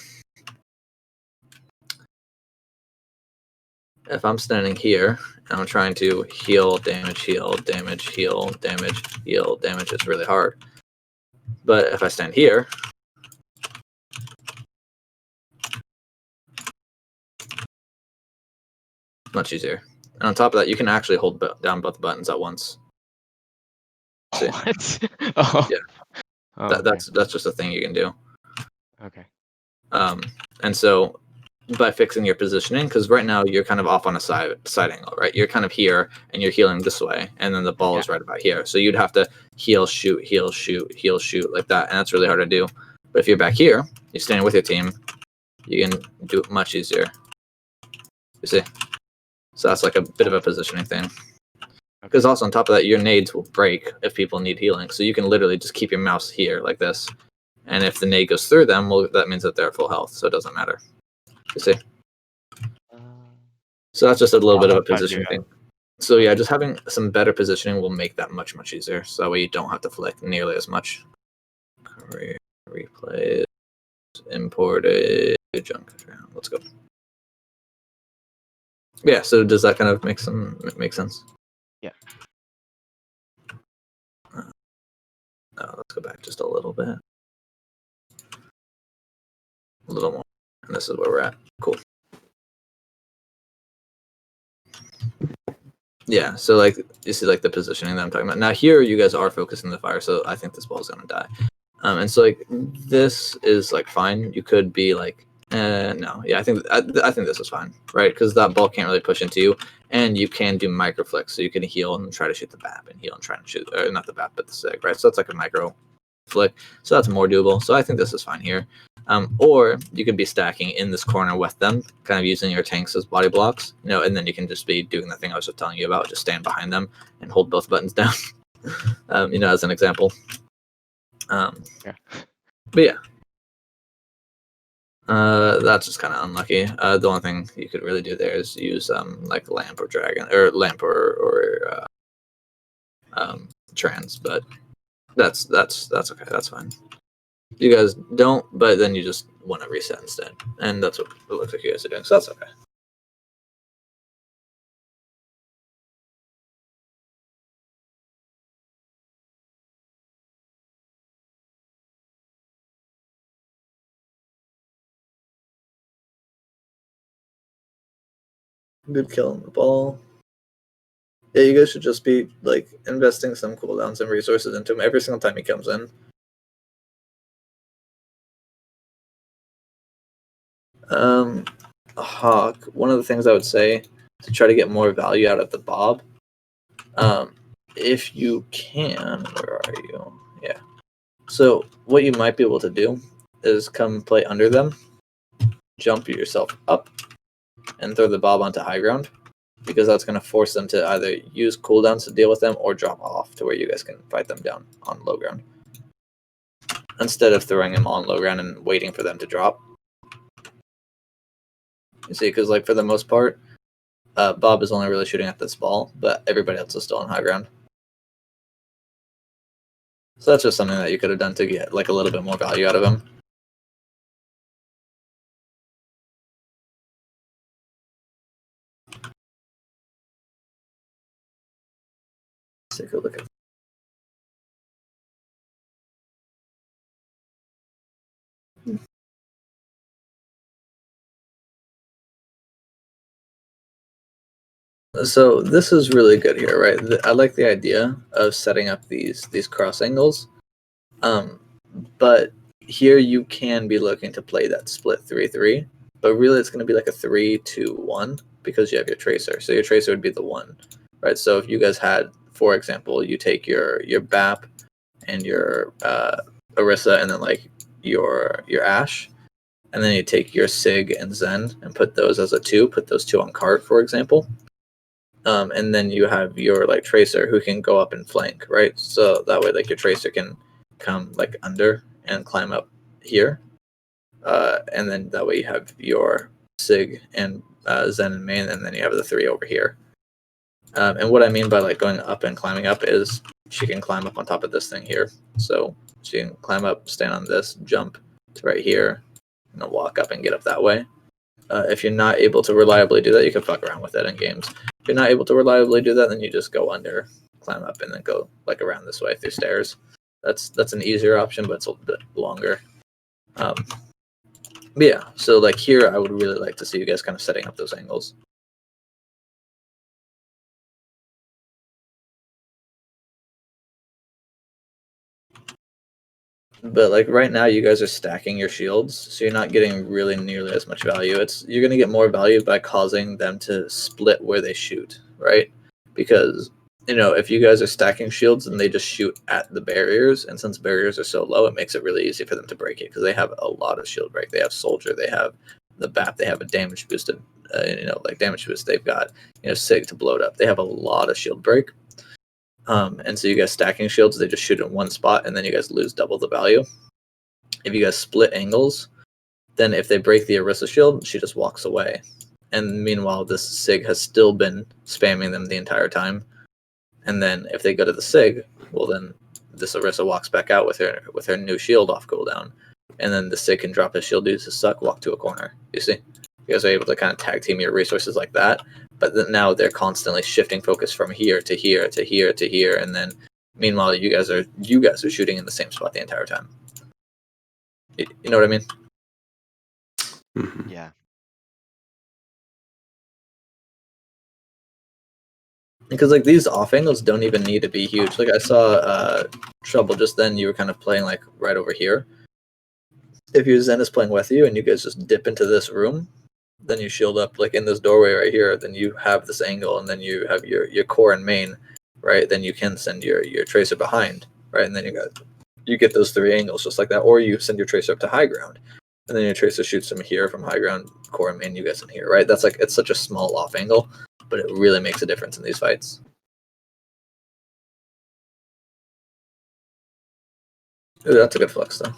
Speaker 1: If I'm standing here and I'm trying to heal, damage, heal, damage, heal, damage, heal, damage, it's really hard. But if I stand here, much easier. And on top of that, you can actually hold down both buttons at once. See?
Speaker 2: What? Oh.
Speaker 1: Yeah.
Speaker 2: Oh,
Speaker 1: That's just a thing you can do.
Speaker 2: Okay.
Speaker 1: And so by fixing your positioning, because right now you're kind of off on a side angle, right? You're kind of here and you're healing this way, and then the ball is right about here. So you'd have to heal, shoot, heal, shoot, heal, shoot like that, and that's really hard to do. But if you're back here, you're standing with your team, you can do it much easier. You see? So that's like a bit of a positioning thing. Because also on top of that, your nades will break if people need healing. So you can literally just keep your mouse here like this. And if the nade goes through them, well, that means that they're at full health, so it doesn't matter. You see? So that's just a little bit of a positioning thing. So yeah, just having some better positioning will make that much, much easier. So that way you don't have to flick nearly as much. Replay, imported, junk. Let's go. Yeah, so does that kind of make sense?
Speaker 2: Yeah.
Speaker 1: Let's go back just a little bit. A little more. And this is where we're at. Cool. Yeah, so like you see like the positioning that I'm talking about. Now here you guys are focusing the fire, so I think this ball is gonna die. And so like this is like fine. You could be like, no, yeah, I think this is fine, right? Because that ball can't really push into you, and you can do micro flicks, so you can heal and try to shoot the BAP, and heal and try to shoot, or not the BAP, but the SIG, right? So that's like a micro flick, so that's more doable. So I think this is fine here. Or you could be stacking in this corner with them, kind of using your tanks as body blocks, and then you can just be doing the thing I was just telling you about, just stand behind them and hold both buttons down. as an example.
Speaker 2: Yeah.
Speaker 1: But yeah, that's just kind of unlucky. The only thing you could really do there is use like lamp or dragon or lamp or trans, but that's okay. That's fine. You guys don't, but then you just want to reset instead, and that's what it looks like you guys are doing. So that's okay. Good kill on the ball. Yeah, you guys should just be like investing some cooldowns and resources into him every single time he comes in. Hawk. One of the things I would say to try to get more value out of the Bob, if you can, where are you? Yeah. So what you might be able to do is come play under them, jump yourself up, and throw the Bob onto high ground, because that's going to force them to either use cooldowns to deal with them or drop off to where you guys can fight them down on low ground, instead of throwing them on low ground and waiting for them to drop. You see, because like for the most part, Bob is only really shooting at this ball, but everybody else is still on high ground. So that's just something that you could have done to get like a little bit more value out of him. Let's take a look at. So this is really good here, right? I like the idea of setting up these cross angles, but here you can be looking to play that split 3-3, but really it's going to be like a 3-2-1 because you have your tracer. So your tracer would be the 1, right? So if you guys had, for example, you take your BAP and your Orisa and then like your Ash, and then you take your Sig and Zen and put those as a 2, put those 2 on cart, for example. And then you have your like tracer who can go up and flank, right? So that way, like your tracer can come like under and climb up here, and then that way you have your Sig and Zen and main, and then you have the 3 over here. And what I mean by like going up and climbing up is she can climb up on top of this thing here. So she can climb up, stand on this, jump to right here, and then walk up and get up that way. If you're not able to reliably do that, you can fuck around with it in games. If you're not able to reliably do that, then you just go under, climb up, and then go like around this way through stairs. That's an easier option, but it's a little bit longer. But yeah, so like here, I would really like to see you guys kind of setting up those angles. But like right now, you guys are stacking your shields, so you're not getting really nearly as much value. You're gonna get more value by causing them to split where they shoot, right? Because if you guys are stacking shields and they just shoot at the barriers, and since barriers are so low, it makes it really easy for them to break it because they have a lot of shield break. They have soldier, they have the BAP, they have a damage boosted, like damage boost. They've got Sig to blow it up. They have a lot of shield break. And so you guys stacking shields, they just shoot in one spot, and then you guys lose double the value. If you guys split angles, then if they break the Orisa shield, she just walks away. And meanwhile, this Sig has still been spamming them the entire time. And then if they go to the Sig, well then this Orisa walks back out with her new shield off cooldown. And then the Sig can drop his shield, do his suck, walk to a corner. You see? You guys are able to kind of tag team your resources like that. But now they're constantly shifting focus from here to here to here to here, and then meanwhile you guys are shooting in the same spot the entire time. You know what I mean?
Speaker 4: Mhm.
Speaker 3: Yeah.
Speaker 1: Because like these off angles don't even need to be huge. Like I saw Trouble just then. You were kind of playing like right over here. If your Zen is playing with you and you guys just dip into this room, then you shield up like in this doorway right here, then you have this angle, and then you have your core and main, right? Then you can send your tracer behind, right? And then you get those 3 angles just like that, or you send your tracer up to high ground, and then your tracer shoots from here from high ground, core and main, you guys in here, right? That's like, it's such a small off angle, but it really makes a difference in these fights. Ooh, that's a good flex though.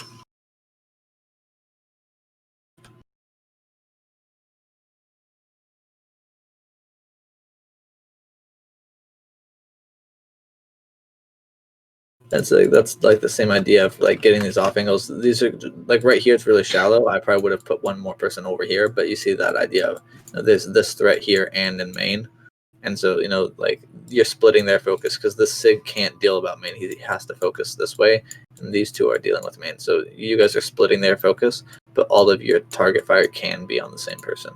Speaker 1: That's like the same idea of like getting these off angles. These are like right here. It's really shallow. I probably would have put one more person over here, but you see that idea of there's this threat here and in main, and so like you're splitting their focus because this Sig can't deal about main. He has to focus this way, and these two are dealing with main. So you guys are splitting their focus, but all of your target fire can be on the same person.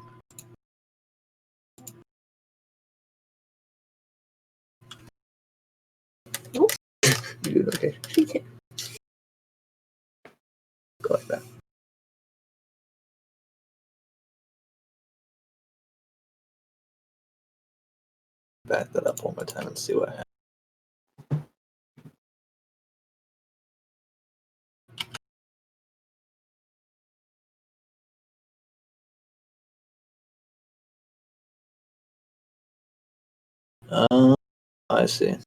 Speaker 1: You do okay. Go like that. Back that up one more time and see what happens. I see.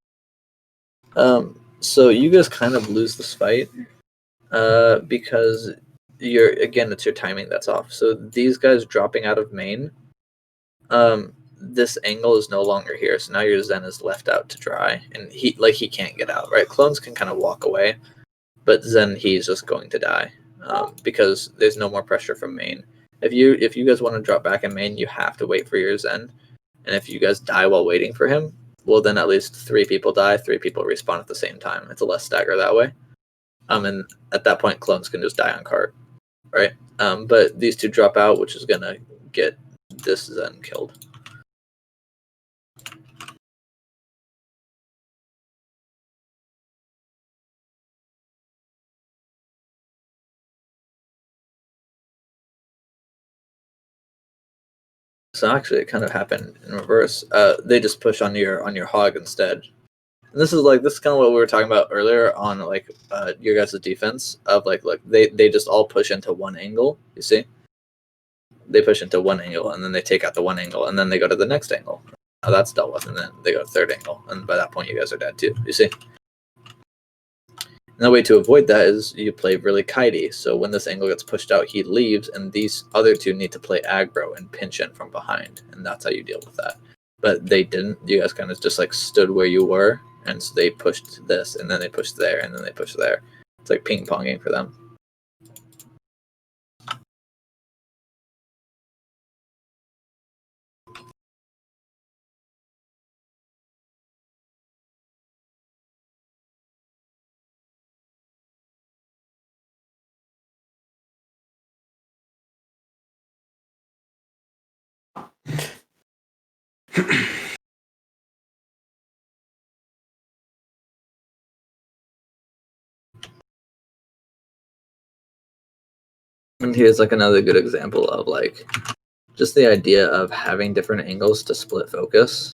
Speaker 1: So you guys kind of lose this fight, because it's your timing that's off. So these guys dropping out of main, this angle is no longer here. So now your Zen is left out to dry, and he can't get out. Right? Clones can kind of walk away, but Zen he's just going to die, because there's no more pressure from main. If you guys want to drop back in main, you have to wait for your Zen, and if you guys die while waiting for him, well, then at least 3 people die, 3 people respawn at the same time. It's a less stagger that way. And at that point, clones can just die on cart, right? But these two drop out, which is gonna get this Zen killed. So actually, it kind of happened in reverse. They just push on your hog instead. And this is kind of what we were talking about earlier on your guys' defense of look, they just all push into one angle. You see, they push into one angle and then they take out the one angle and then they go to the next angle. Now that's dealt with, and then they go to third angle, and by that point you guys are dead too. You see. And the way to avoid that is you play really kitey. So when this angle gets pushed out, he leaves, and these other two need to play aggro and pinch in from behind, and that's how you deal with that. But they didn't. You guys kind of just stood where you were, and so they pushed this, and then they pushed there, and then they pushed there. It's like ping ponging for them. And here's another good example of just the idea of having different angles to split focus,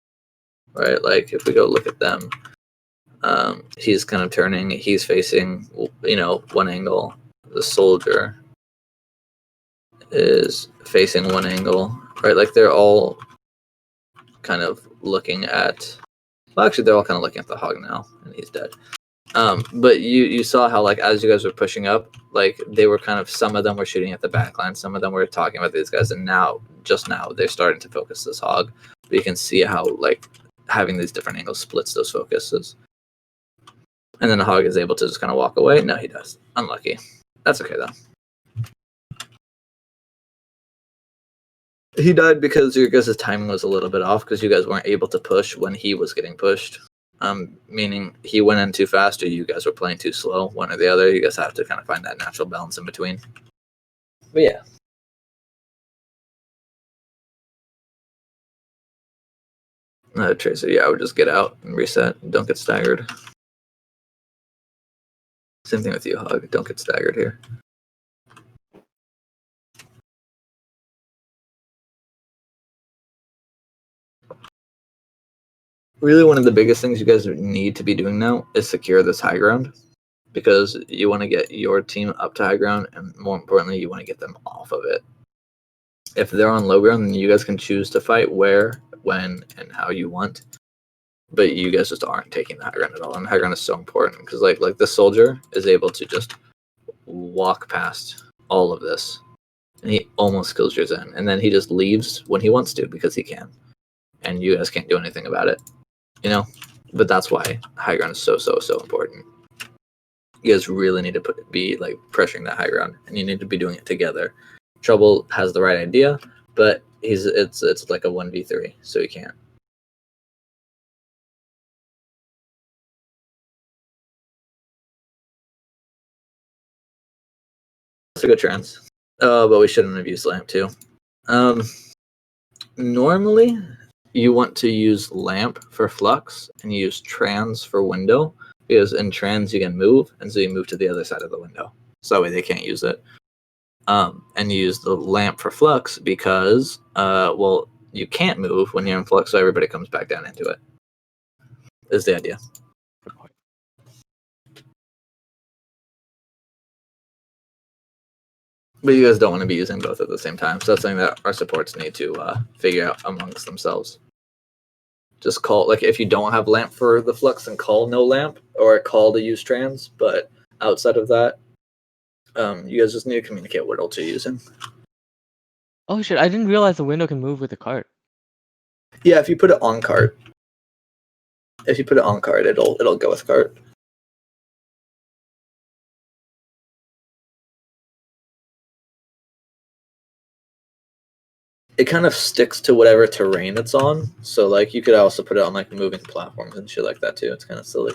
Speaker 1: right? Like if we go look at them, he's kind of turning, he's facing one angle. The soldier is facing one angle, right? Like they're all kind of looking at, well, actually they're all kind of looking at the hog now, and he's dead. But you saw how as you guys were pushing up, they were kind of, some of them were shooting at the back line, some of them were talking about these guys, and now they're starting to focus this hog. But you can see how having these different angles splits those focuses. And then the hog is able to just kind of walk away. No, he does. Unlucky. That's okay though. He died because your guys' timing was a little bit off, because you guys weren't able to push when he was getting pushed. Meaning he went in too fast, or you guys were playing too slow, one or the other. You guys have to kind of find that natural balance in between. But yeah. Tracer, yeah, I would just get out and reset. Don't get staggered. Same thing with you, Hog. Don't get staggered here. Really, one of the biggest things you guys need to be doing now is secure this high ground, because you want to get your team up to high ground, and more importantly, you want to get them off of it. If they're on low ground, then you guys can choose to fight where, when, and how you want. but you guys just aren't taking the high ground at all. And high ground is so important because like the soldier is able to just walk past all of this, and he almost kills your Zen, and then he just leaves when he wants to because he can, and you guys can't do anything about it, you know. But that's why high ground is so important. You guys really need to be like pressuring that high ground, and you need to be doing it together. Trouble has the right idea, but it's like a 1v3, so he can't. That's a good trans. But we shouldn't have used lamp too. Normally you want to use lamp for flux and you use trans for window, because in trans you can move, and so you move to the other side of the window, so that way they can't use it. And you use the lamp for flux because well, you can't move when you're in flux, so everybody comes back down into it, is the idea.
Speaker 2: Good point.
Speaker 1: But you guys don't want to be using both at the same time, so that's something that our supports need to figure out amongst themselves. Just call, like, if you don't have lamp for the flux, then call no lamp, or call to use trans, but outside of that, you guys just need to communicate what ult you're using.
Speaker 2: Oh shit! I didn't realize the window can move with the cart.
Speaker 1: Yeah, if you put it on cart. If you put it on cart, it'll go with cart. It kind of sticks to whatever terrain it's on. So like you could also put it on like moving platforms and shit like that too. It's kind of silly.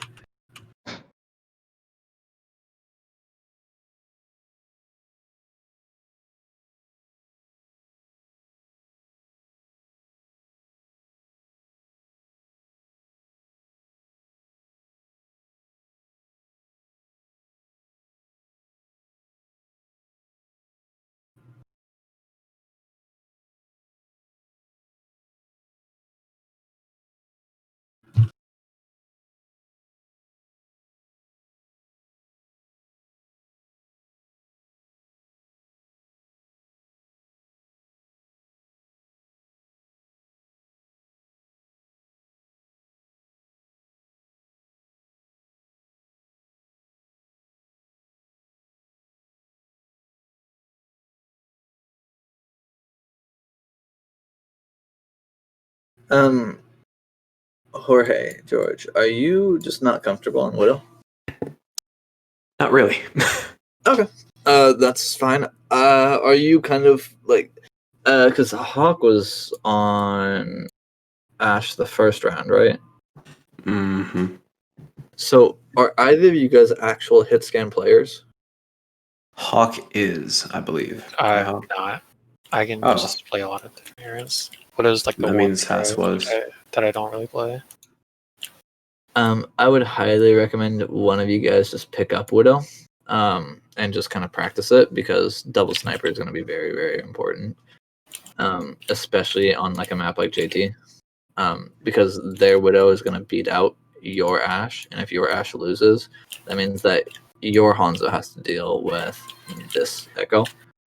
Speaker 1: Jorge, George, are you just not comfortable on Widow?
Speaker 4: Not really.
Speaker 1: Okay. That's fine. Are you kind of like, because Hawk was on Ash the first round, right?
Speaker 4: Mm-hmm.
Speaker 1: So are either of you guys actual hit scan players?
Speaker 4: Hawk is, I believe.
Speaker 6: I'm
Speaker 4: Hawk.
Speaker 6: not. I can
Speaker 4: Oh.
Speaker 6: just play a lot of different areas. What is like the
Speaker 4: That
Speaker 6: one
Speaker 4: means
Speaker 6: hero
Speaker 4: Haas was.
Speaker 6: that I don't really play?
Speaker 1: I would highly recommend one of you guys just pick up Widow, and just kind of practice it, because double sniper is going to be very, very important, especially on like a map like JT, because their Widow is going to beat out your Ashe, and if your Ashe loses, that means that your Hanzo has to deal with this Echo,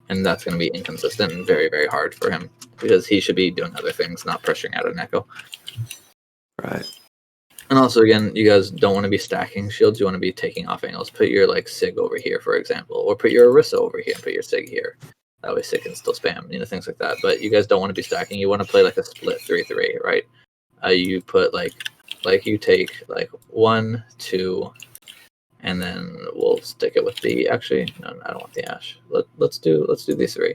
Speaker 1: and that's going to be inconsistent and very, very hard for him, because he should be doing other things, not pressuring out an Echo.
Speaker 4: Right.
Speaker 1: And also, again, you guys don't want to be stacking shields. You want to be taking off angles. Put your like Sig over here, for example, or put your Orisa over here and put your Sig here. That way Sig can still spam, things like that. But you guys don't want to be stacking. You want to play like a split 3-3, right? You put like you take like 1, 2, and then we'll stick it with the. Actually, no, I don't want the Ashe. Let's do these 3.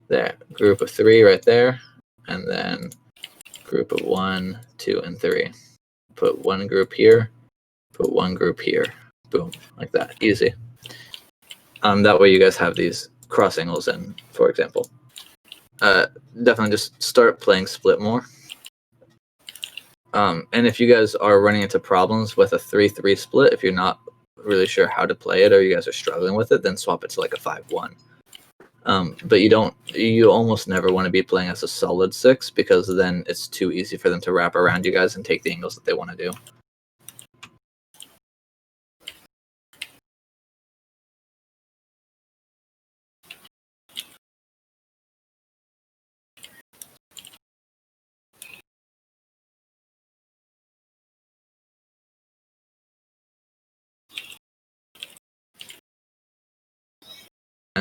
Speaker 1: There, group of 3 right there, and then group of 1, 2, and 3. Put one group here, put one group here. Boom, like that, easy. That way you guys have these cross angles in, for example. Definitely just start playing split more. And if you guys are running into problems with a 3-3 split, if you're not really sure how to play it, or you guys are struggling with it, then swap it to like a 5-1. But you almost never want to be playing as a solid 6, because then it's too easy for them to wrap around you guys and take the angles that they want to do.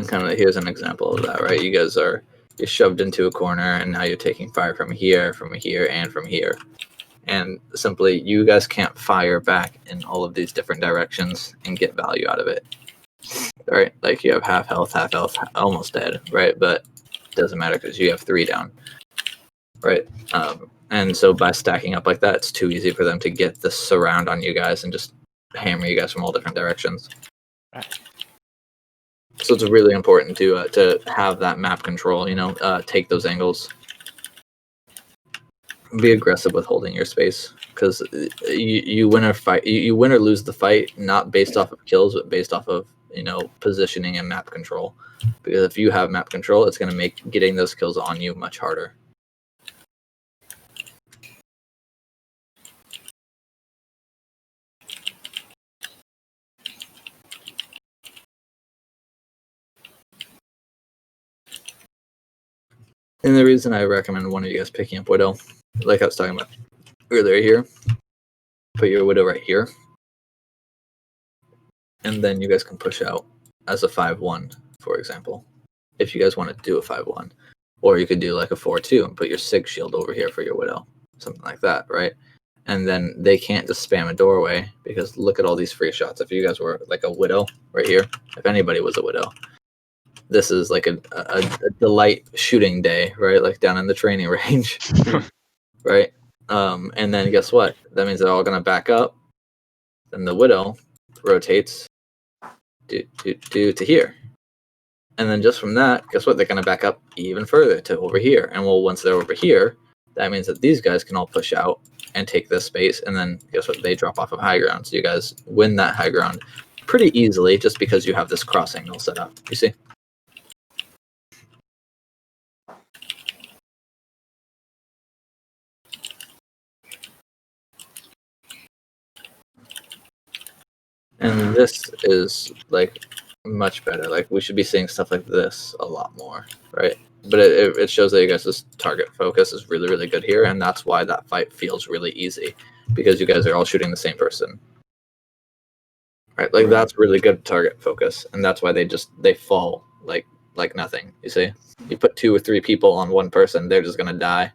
Speaker 1: And kind of here's an example of that, right? You're shoved into a corner, and now you're taking fire from here, and from here. And simply, you guys can't fire back in all of these different directions and get value out of it, right? Like you have half health, almost dead, right? But it doesn't matter because you have 3 down, right? And so by stacking up like that, it's too easy for them to get the surround on you guys and just hammer you guys from all different directions. So it's really important to have that map control. Take those angles. Be aggressive with holding your space, because you win a fight. You win or lose the fight not based off of kills, but based off of positioning and map control. Because if you have map control, it's going to make getting those kills on you much harder. And the reason I recommend one of you guys picking up Widow, like I was talking about earlier here, put your Widow right here. And then you guys can push out as a 5-1, for example, if you guys want to do a 5-1. Or you could do like a 4-2 and put your Sig shield over here for your Widow. Something like that, right? And then they can't just spam a doorway, because look at all these free shots. If you guys were like a Widow right here, if anybody was a Widow, this is like a delight shooting day, right? Like down in the training range, right? And then guess what? That means they're all going to back up. Then the Widow rotates to here. And then just from that, guess what? They're going to back up even further to over here. And well, once they're over here, that means that these guys can all push out and take this space. And then guess what? They drop off of high ground. So you guys win that high ground pretty easily, just because you have this cross angle set up. You see? And this is like much better. Like we should be seeing stuff like this a lot more, right? But it shows that you guys' target focus is really, really good here, and that's why that fight feels really easy, because you guys are all shooting the same person, right? Like that's really good target focus, and that's why they fall like nothing. You see, you put 2 or 3 people on one person, they're just gonna die.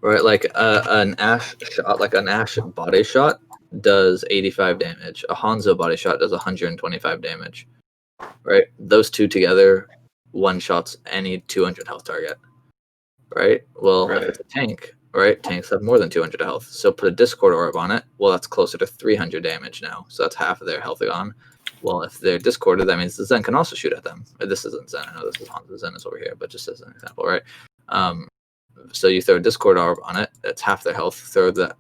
Speaker 1: Right, like an Ashe shot, like an Ashe body shot does 85 damage. A Hanzo body shot does 125 damage. Right? Those two together one shots any 200 health target. Right? Well, if it's a tank, right? Tanks have more than 200 health. So put a Discord orb on it. Well, that's closer to 300 damage now. So that's half of their health gone. Well, if they're discorded, that means the Zen can also shoot at them. This isn't Zen. I know this is Hanzo. Zen is over here, but just as an example, right? So you throw a Discord orb on it. That's half their health. Throw the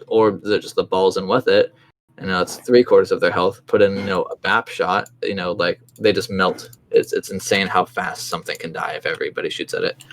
Speaker 1: orb, just the balls in with it, and now it's 3/4 of their health. Put in a BAP shot. Like they just melt. It's insane how fast something can die if everybody shoots at it.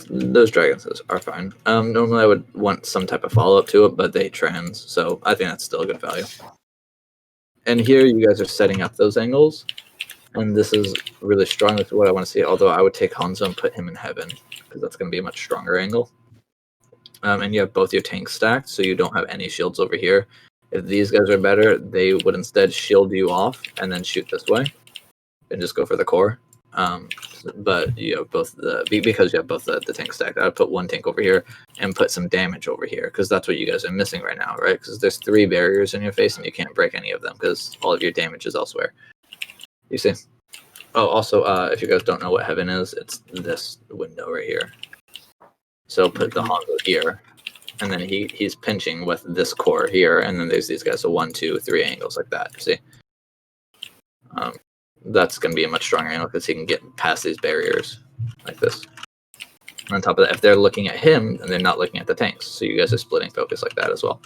Speaker 1: Those dragons are fine. Normally I would want some type of follow-up to it, but they trans, so I think that's still a good value. And here you guys are setting up those angles, and this is really strong. That's what I want to see, although I would take Hanzo and put him in heaven, because that's going to be a much stronger angle. And you have both your tanks stacked, so you don't have any shields over here. If these guys are better, they would instead shield you off and then shoot this way and just go for the core. But you have both because you have both the tank stacked. I would put one tank over here and put some damage over here, because that's what you guys are missing right now, right? Because there's 3 barriers in your face and you can't break any of them because all of your damage is elsewhere. You see? Oh, also, if you guys don't know what heaven is, it's this window right here. So put the Hanzo here, and then he's pinching with this core here, and then there's these guys, so 1, 2, 3 angles like that. See? That's going to be a much stronger angle because he can get past these barriers like this. And on top of that, if they're looking at him, then they're not looking at the tanks. So you guys are splitting focus like that as well.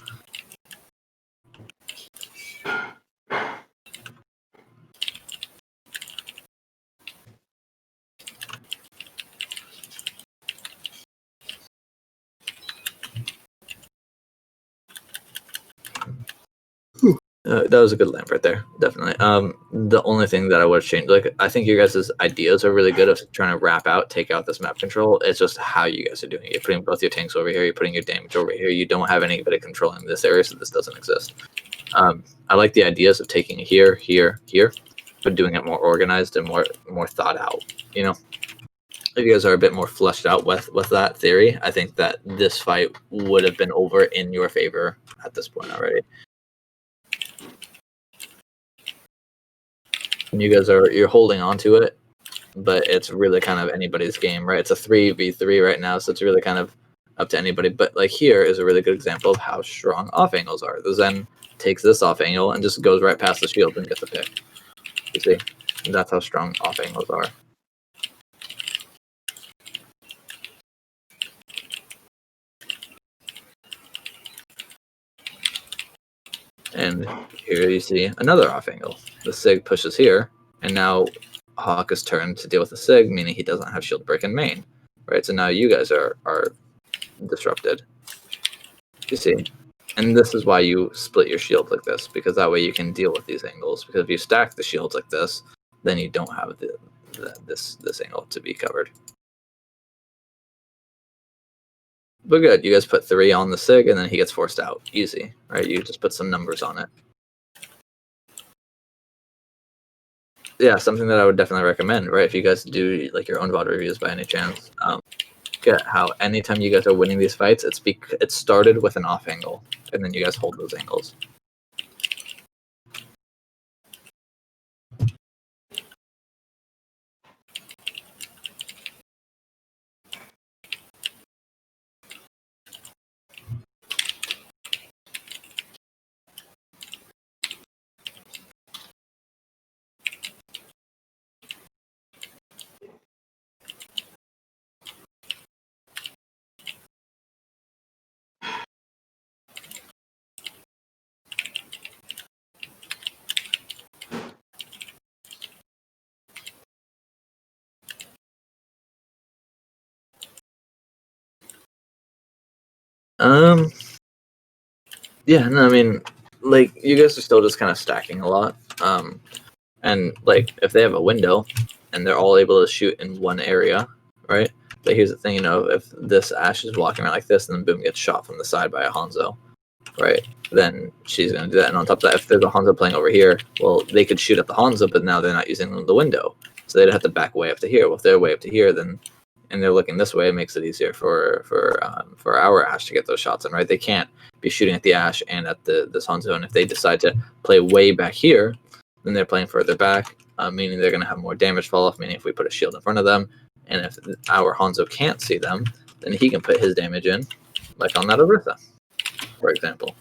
Speaker 1: That was a good lamp right there, definitely. The only thing that I would have changed, like, I think your guys' ideas are really good of trying to take out this map control. It's just how you guys are doing it. You're putting both your tanks over here, you're putting your damage over here. You don't have anybody controlling this area, so this doesn't exist. I like the ideas of taking it here, here, here, but doing it more organized and more thought out. You know, if you guys are a bit more fleshed out with that theory, I think that this fight would have been over in your favor at this point already. And you guys you're holding on to it, but it's really kind of anybody's game, right? It's a 3v3 right now, so it's really kind of up to anybody. But like here is a really good example of how strong off angles are. The Zen takes this off angle and just goes right past the shield and gets a pick. You see, and that's how strong off angles are. And here you see another off angle. The Sig pushes here, and now Hawk is turned to deal with the Sig, meaning he doesn't have shield break in main. Right, so now you guys are disrupted. You see? And this is why you split your shield like this, because that way you can deal with these angles. Because if you stack the shields like this, then you don't have this angle to be covered. But good, you guys put 3 on the Sig, and then he gets forced out. Easy, right? You just put some numbers on it. Yeah, something that I would definitely recommend, right? If you guys do like your own VOD reviews by any chance, get how anytime you guys are winning these fights, it started with an off angle, and then you guys hold those angles. Yeah, no, I mean, like, you guys are still just kind of stacking a lot. And, like, if they have a window and they're all able to shoot in one area, right? But here's the thing, you know, if this Ashe is walking around like this and then boom, gets shot from the side by a Hanzo, right? Then she's going to do that. And on top of that, if there's a Hanzo playing over here, well, they could shoot at the Hanzo, but now they're not using the window. So they'd have to back way up to here. Well, if they're way up to here, then and they're looking this way, it makes it easier for our Ashe to get those shots in, right? They can't be shooting at the Ashe and at this Hanzo, and if they decide to play way back here, then they're playing further back, meaning they're going to have more damage fall off, meaning if we put a shield in front of them, and if our Hanzo can't see them, then he can put his damage in, like on that Orthus, for example.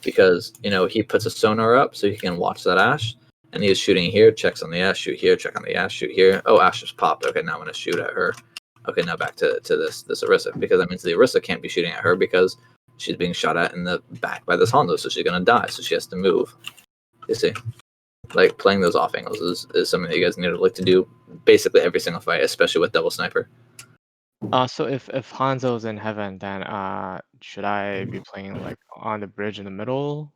Speaker 1: Because, you know, he puts a sonar up so he can watch that Ashe, and he's shooting here, checks on the Ashe, shoot here, check on the Ashe, shoot here. Oh, Ashe just popped. Okay, now I'm going to shoot at her. Okay, now back to this Orisa, because that means the Orisa can't be shooting at her because she's being shot at in the back by this Hanzo, so she's gonna die, so she has to move. You see? Like, playing those off angles is something that you guys need to like to do basically every single fight, especially with double sniper.
Speaker 2: So if Hanzo's in heaven, then should I be playing like on the bridge in the middle?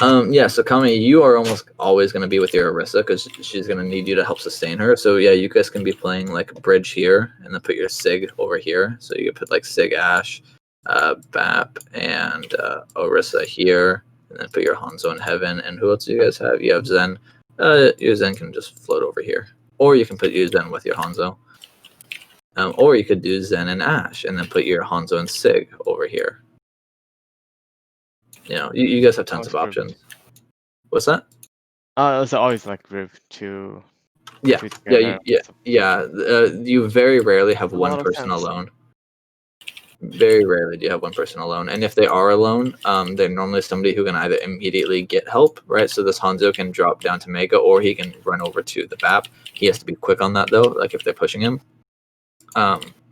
Speaker 1: Yeah, so Kami, you are almost always going to be with your Orisa because she's going to need you to help sustain her. So yeah, you guys can be playing like bridge here and then put your Sig over here. So you could put like Sig Ashe, Bap, and Orisa here, and then put your Hanzo in heaven. And who else do you guys have? You have Zen. Your Zen can just float over here. Or you can put your Zen with your Hanzo. Or you could do Zen and Ashe and then put your Hanzo and Sig over here. You know, you guys have tons of options. What's that?
Speaker 2: It's always like group two.
Speaker 1: Yeah,
Speaker 2: two together.
Speaker 1: You very rarely have
Speaker 2: A lot
Speaker 1: one
Speaker 2: of
Speaker 1: person
Speaker 2: sense.
Speaker 1: alone. Very rarely do you have one person alone, and if they are alone, they're normally somebody who can either immediately get help, right? So this Hanzo can drop down to Mega, or he can run over to the BAP. He has to be quick on that though, like if they're pushing him.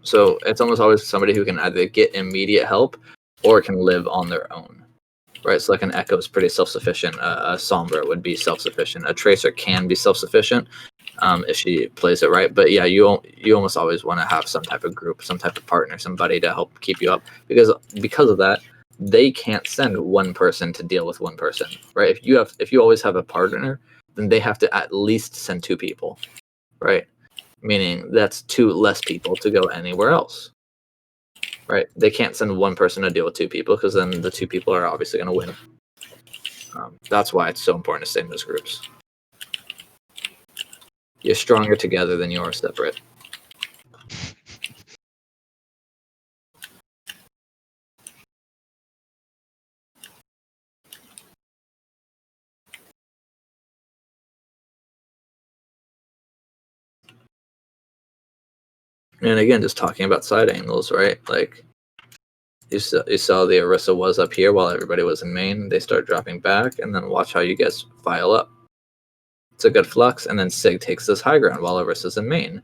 Speaker 1: So it's almost always somebody who can either get immediate help or can live on their own. Right, so like an Echo is pretty self-sufficient. A Sombra would be self-sufficient. A Tracer can be self-sufficient if she plays it right. But yeah, you almost always want to have some type of group, some type of partner, somebody to help keep you up. Because of that, they can't send one person to deal with one person, right? If you always have a partner, then they have to at least send 2 people, right? Meaning that's 2 less people to go anywhere else, right? They can't send one person to deal with 2 people because then the 2 people are obviously going to win. That's why it's so important to stay in those groups. You're stronger together than you are separate. And again, just talking about side angles, right? Like you saw the Orisa was up here while everybody was in main. They start dropping back, and then watch how you guys file up. It's a good flux, and then Sig takes this high ground while Orisa's in main.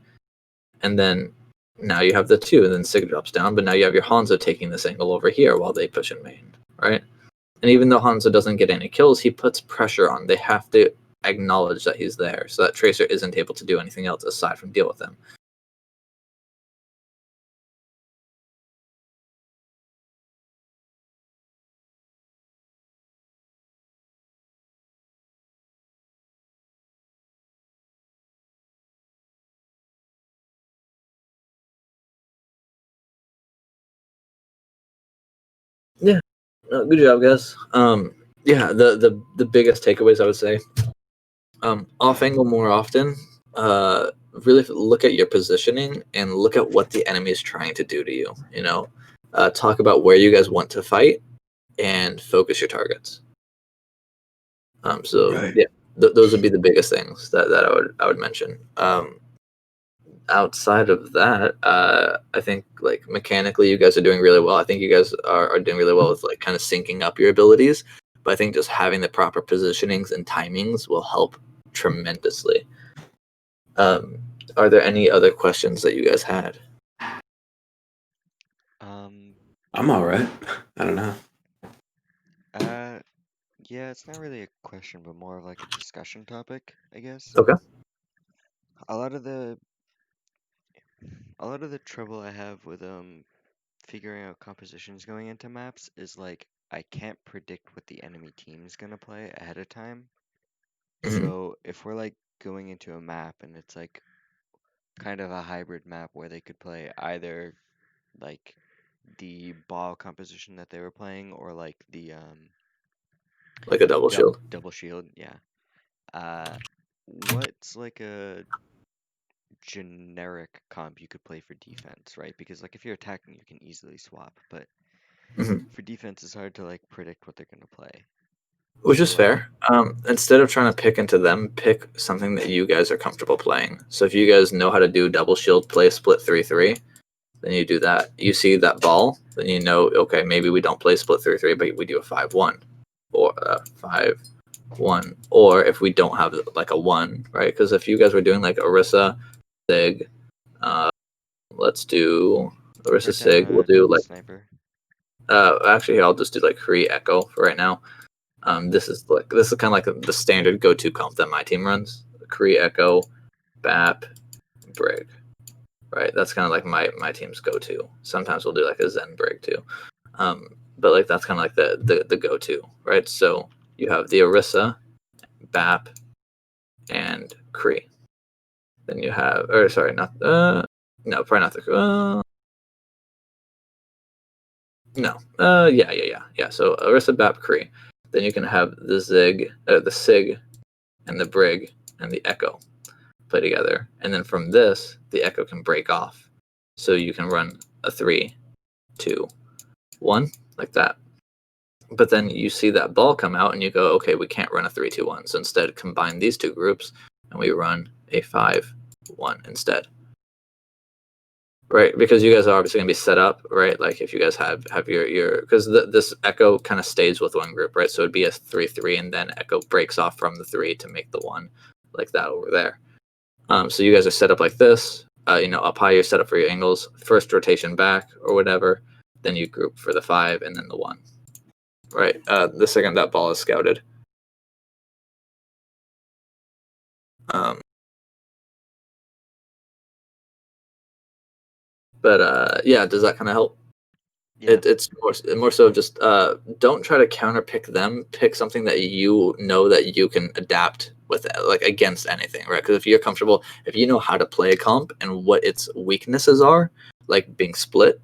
Speaker 1: And then now you have the 2, and then Sig drops down, but now you have your Hanzo taking this angle over here while they push in main, right? And even though Hanzo doesn't get any kills, he puts pressure on. They have to acknowledge that he's there, so that Tracer isn't able to do anything else aside from deal with him. Yeah, good job, guys. Yeah, the biggest takeaways I would say, off angle more often. Really look at your positioning and look at what the enemy is trying to do to you. You know, talk about where you guys want to fight and focus your targets. So
Speaker 4: Right.
Speaker 1: yeah, those would be the biggest things that I would mention. Outside of that, I think like mechanically, you guys are doing really well. I think you guys are doing really well with like kind of syncing up your abilities. But I think just having the proper positionings and timings will help tremendously. Are there any other questions that you guys had?
Speaker 4: I'm all right. I don't know.
Speaker 3: Yeah, it's not really a question, but more of like a discussion topic, I guess.
Speaker 1: Okay.
Speaker 3: A lot of the trouble I have with figuring out compositions going into maps is like I can't predict what the enemy team is gonna play ahead of time.
Speaker 1: Mhm.
Speaker 3: So if we're like going into a map and it's like kind of a hybrid map where they could play either like the ball composition that they were playing or like the
Speaker 1: Like a double shield.
Speaker 3: double shield, yeah. What's like a generic comp you could play for defense, right? Because like if you're attacking, you can easily swap, but
Speaker 1: Mhm.
Speaker 3: for defense, it's hard to like predict what they're gonna play.
Speaker 1: Which is
Speaker 3: So,
Speaker 1: fair. Instead of trying to pick into them, pick something that you guys are comfortable playing. So if you guys know how to do double shield, play a split 3-3, then you do that. You see that ball, then you know, okay, maybe we don't play split 3-3, but we do a 5-1 or a 5-1. Or if we don't have like a 1, right? Because if you guys were doing like Orisa, Sig, let's do Orisa,
Speaker 3: write down
Speaker 1: Sig. We'll do like,
Speaker 3: sniper.
Speaker 1: actually, I'll just do like Kree Echo for right now. This is kind of like the standard go-to comp that my team runs: Kree, Echo, BAP, Brig. Right, that's kind of like my team's go-to. Sometimes we'll do like a Zen Brig too, but like that's kind of like the go-to, right? So you have the Orisa, BAP, and Kree. Then you have, or sorry, not no, probably not the no, yeah. So Orisa, BAP, Kree. Then you can have the Zig, the Sig, and the Brig and the Echo play together, and then from this the Echo can break off, so you can run a 3-2-1 like that. But then you see that ball come out and you go, okay, we can't run a 3-2-1, so instead combine these 2 groups and we run a 5-1 instead, right? Because you guys are obviously going to be set up, right? Like if you guys have your because this Echo kind of stays with one group, right? So it'd be a 3-3, and then Echo breaks off from the 3 to make the 1 like that over there. So you guys are set up like this. Up high, you're set up for your angles. First rotation back or whatever. Then you group for the 5 and then the 1. Right. The second that ball is scouted. But yeah, does that kind of help?
Speaker 3: Yeah.
Speaker 1: It's more so just don't try to counterpick them. Pick something that you know that you can adapt with, like against anything, right? Because if you're comfortable, if you know how to play a comp and what its weaknesses are, like being split,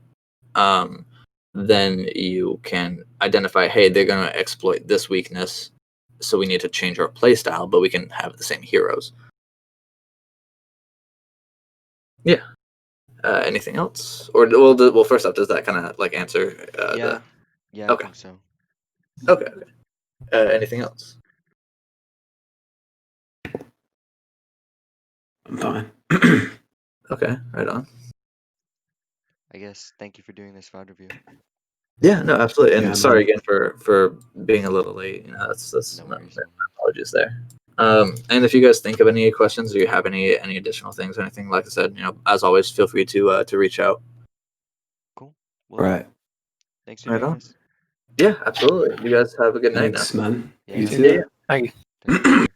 Speaker 1: then you can identify, hey, they're going to exploit this weakness, so we need to change our play style, but we can have the same heroes. Yeah. Anything else? Or well, first up, does that kind of like answer?
Speaker 3: Yeah. Yeah,
Speaker 1: Okay.
Speaker 3: I think so.
Speaker 1: Okay. Anything else?
Speaker 4: I'm fine.
Speaker 1: Okay, right on.
Speaker 3: I guess thank you for doing this VOD review.
Speaker 1: Yeah, no, absolutely. And
Speaker 4: Yeah,
Speaker 1: sorry
Speaker 4: man.
Speaker 1: again for being a little late. You know, that's
Speaker 3: No
Speaker 1: my
Speaker 3: worries.
Speaker 1: apologies there. And if you guys think of any questions or you have any additional things or anything, like I said, you know, as always, feel free to reach out.
Speaker 3: Cool. Well,
Speaker 4: Right.
Speaker 3: thanks for
Speaker 1: Right
Speaker 3: doing
Speaker 1: on.
Speaker 3: this.
Speaker 1: Yeah, absolutely. You guys have a good night now.
Speaker 4: Thanks, man.
Speaker 3: Yeah,
Speaker 4: You
Speaker 6: too.
Speaker 4: too.
Speaker 1: Yeah.
Speaker 6: Thank you.
Speaker 3: Thank you.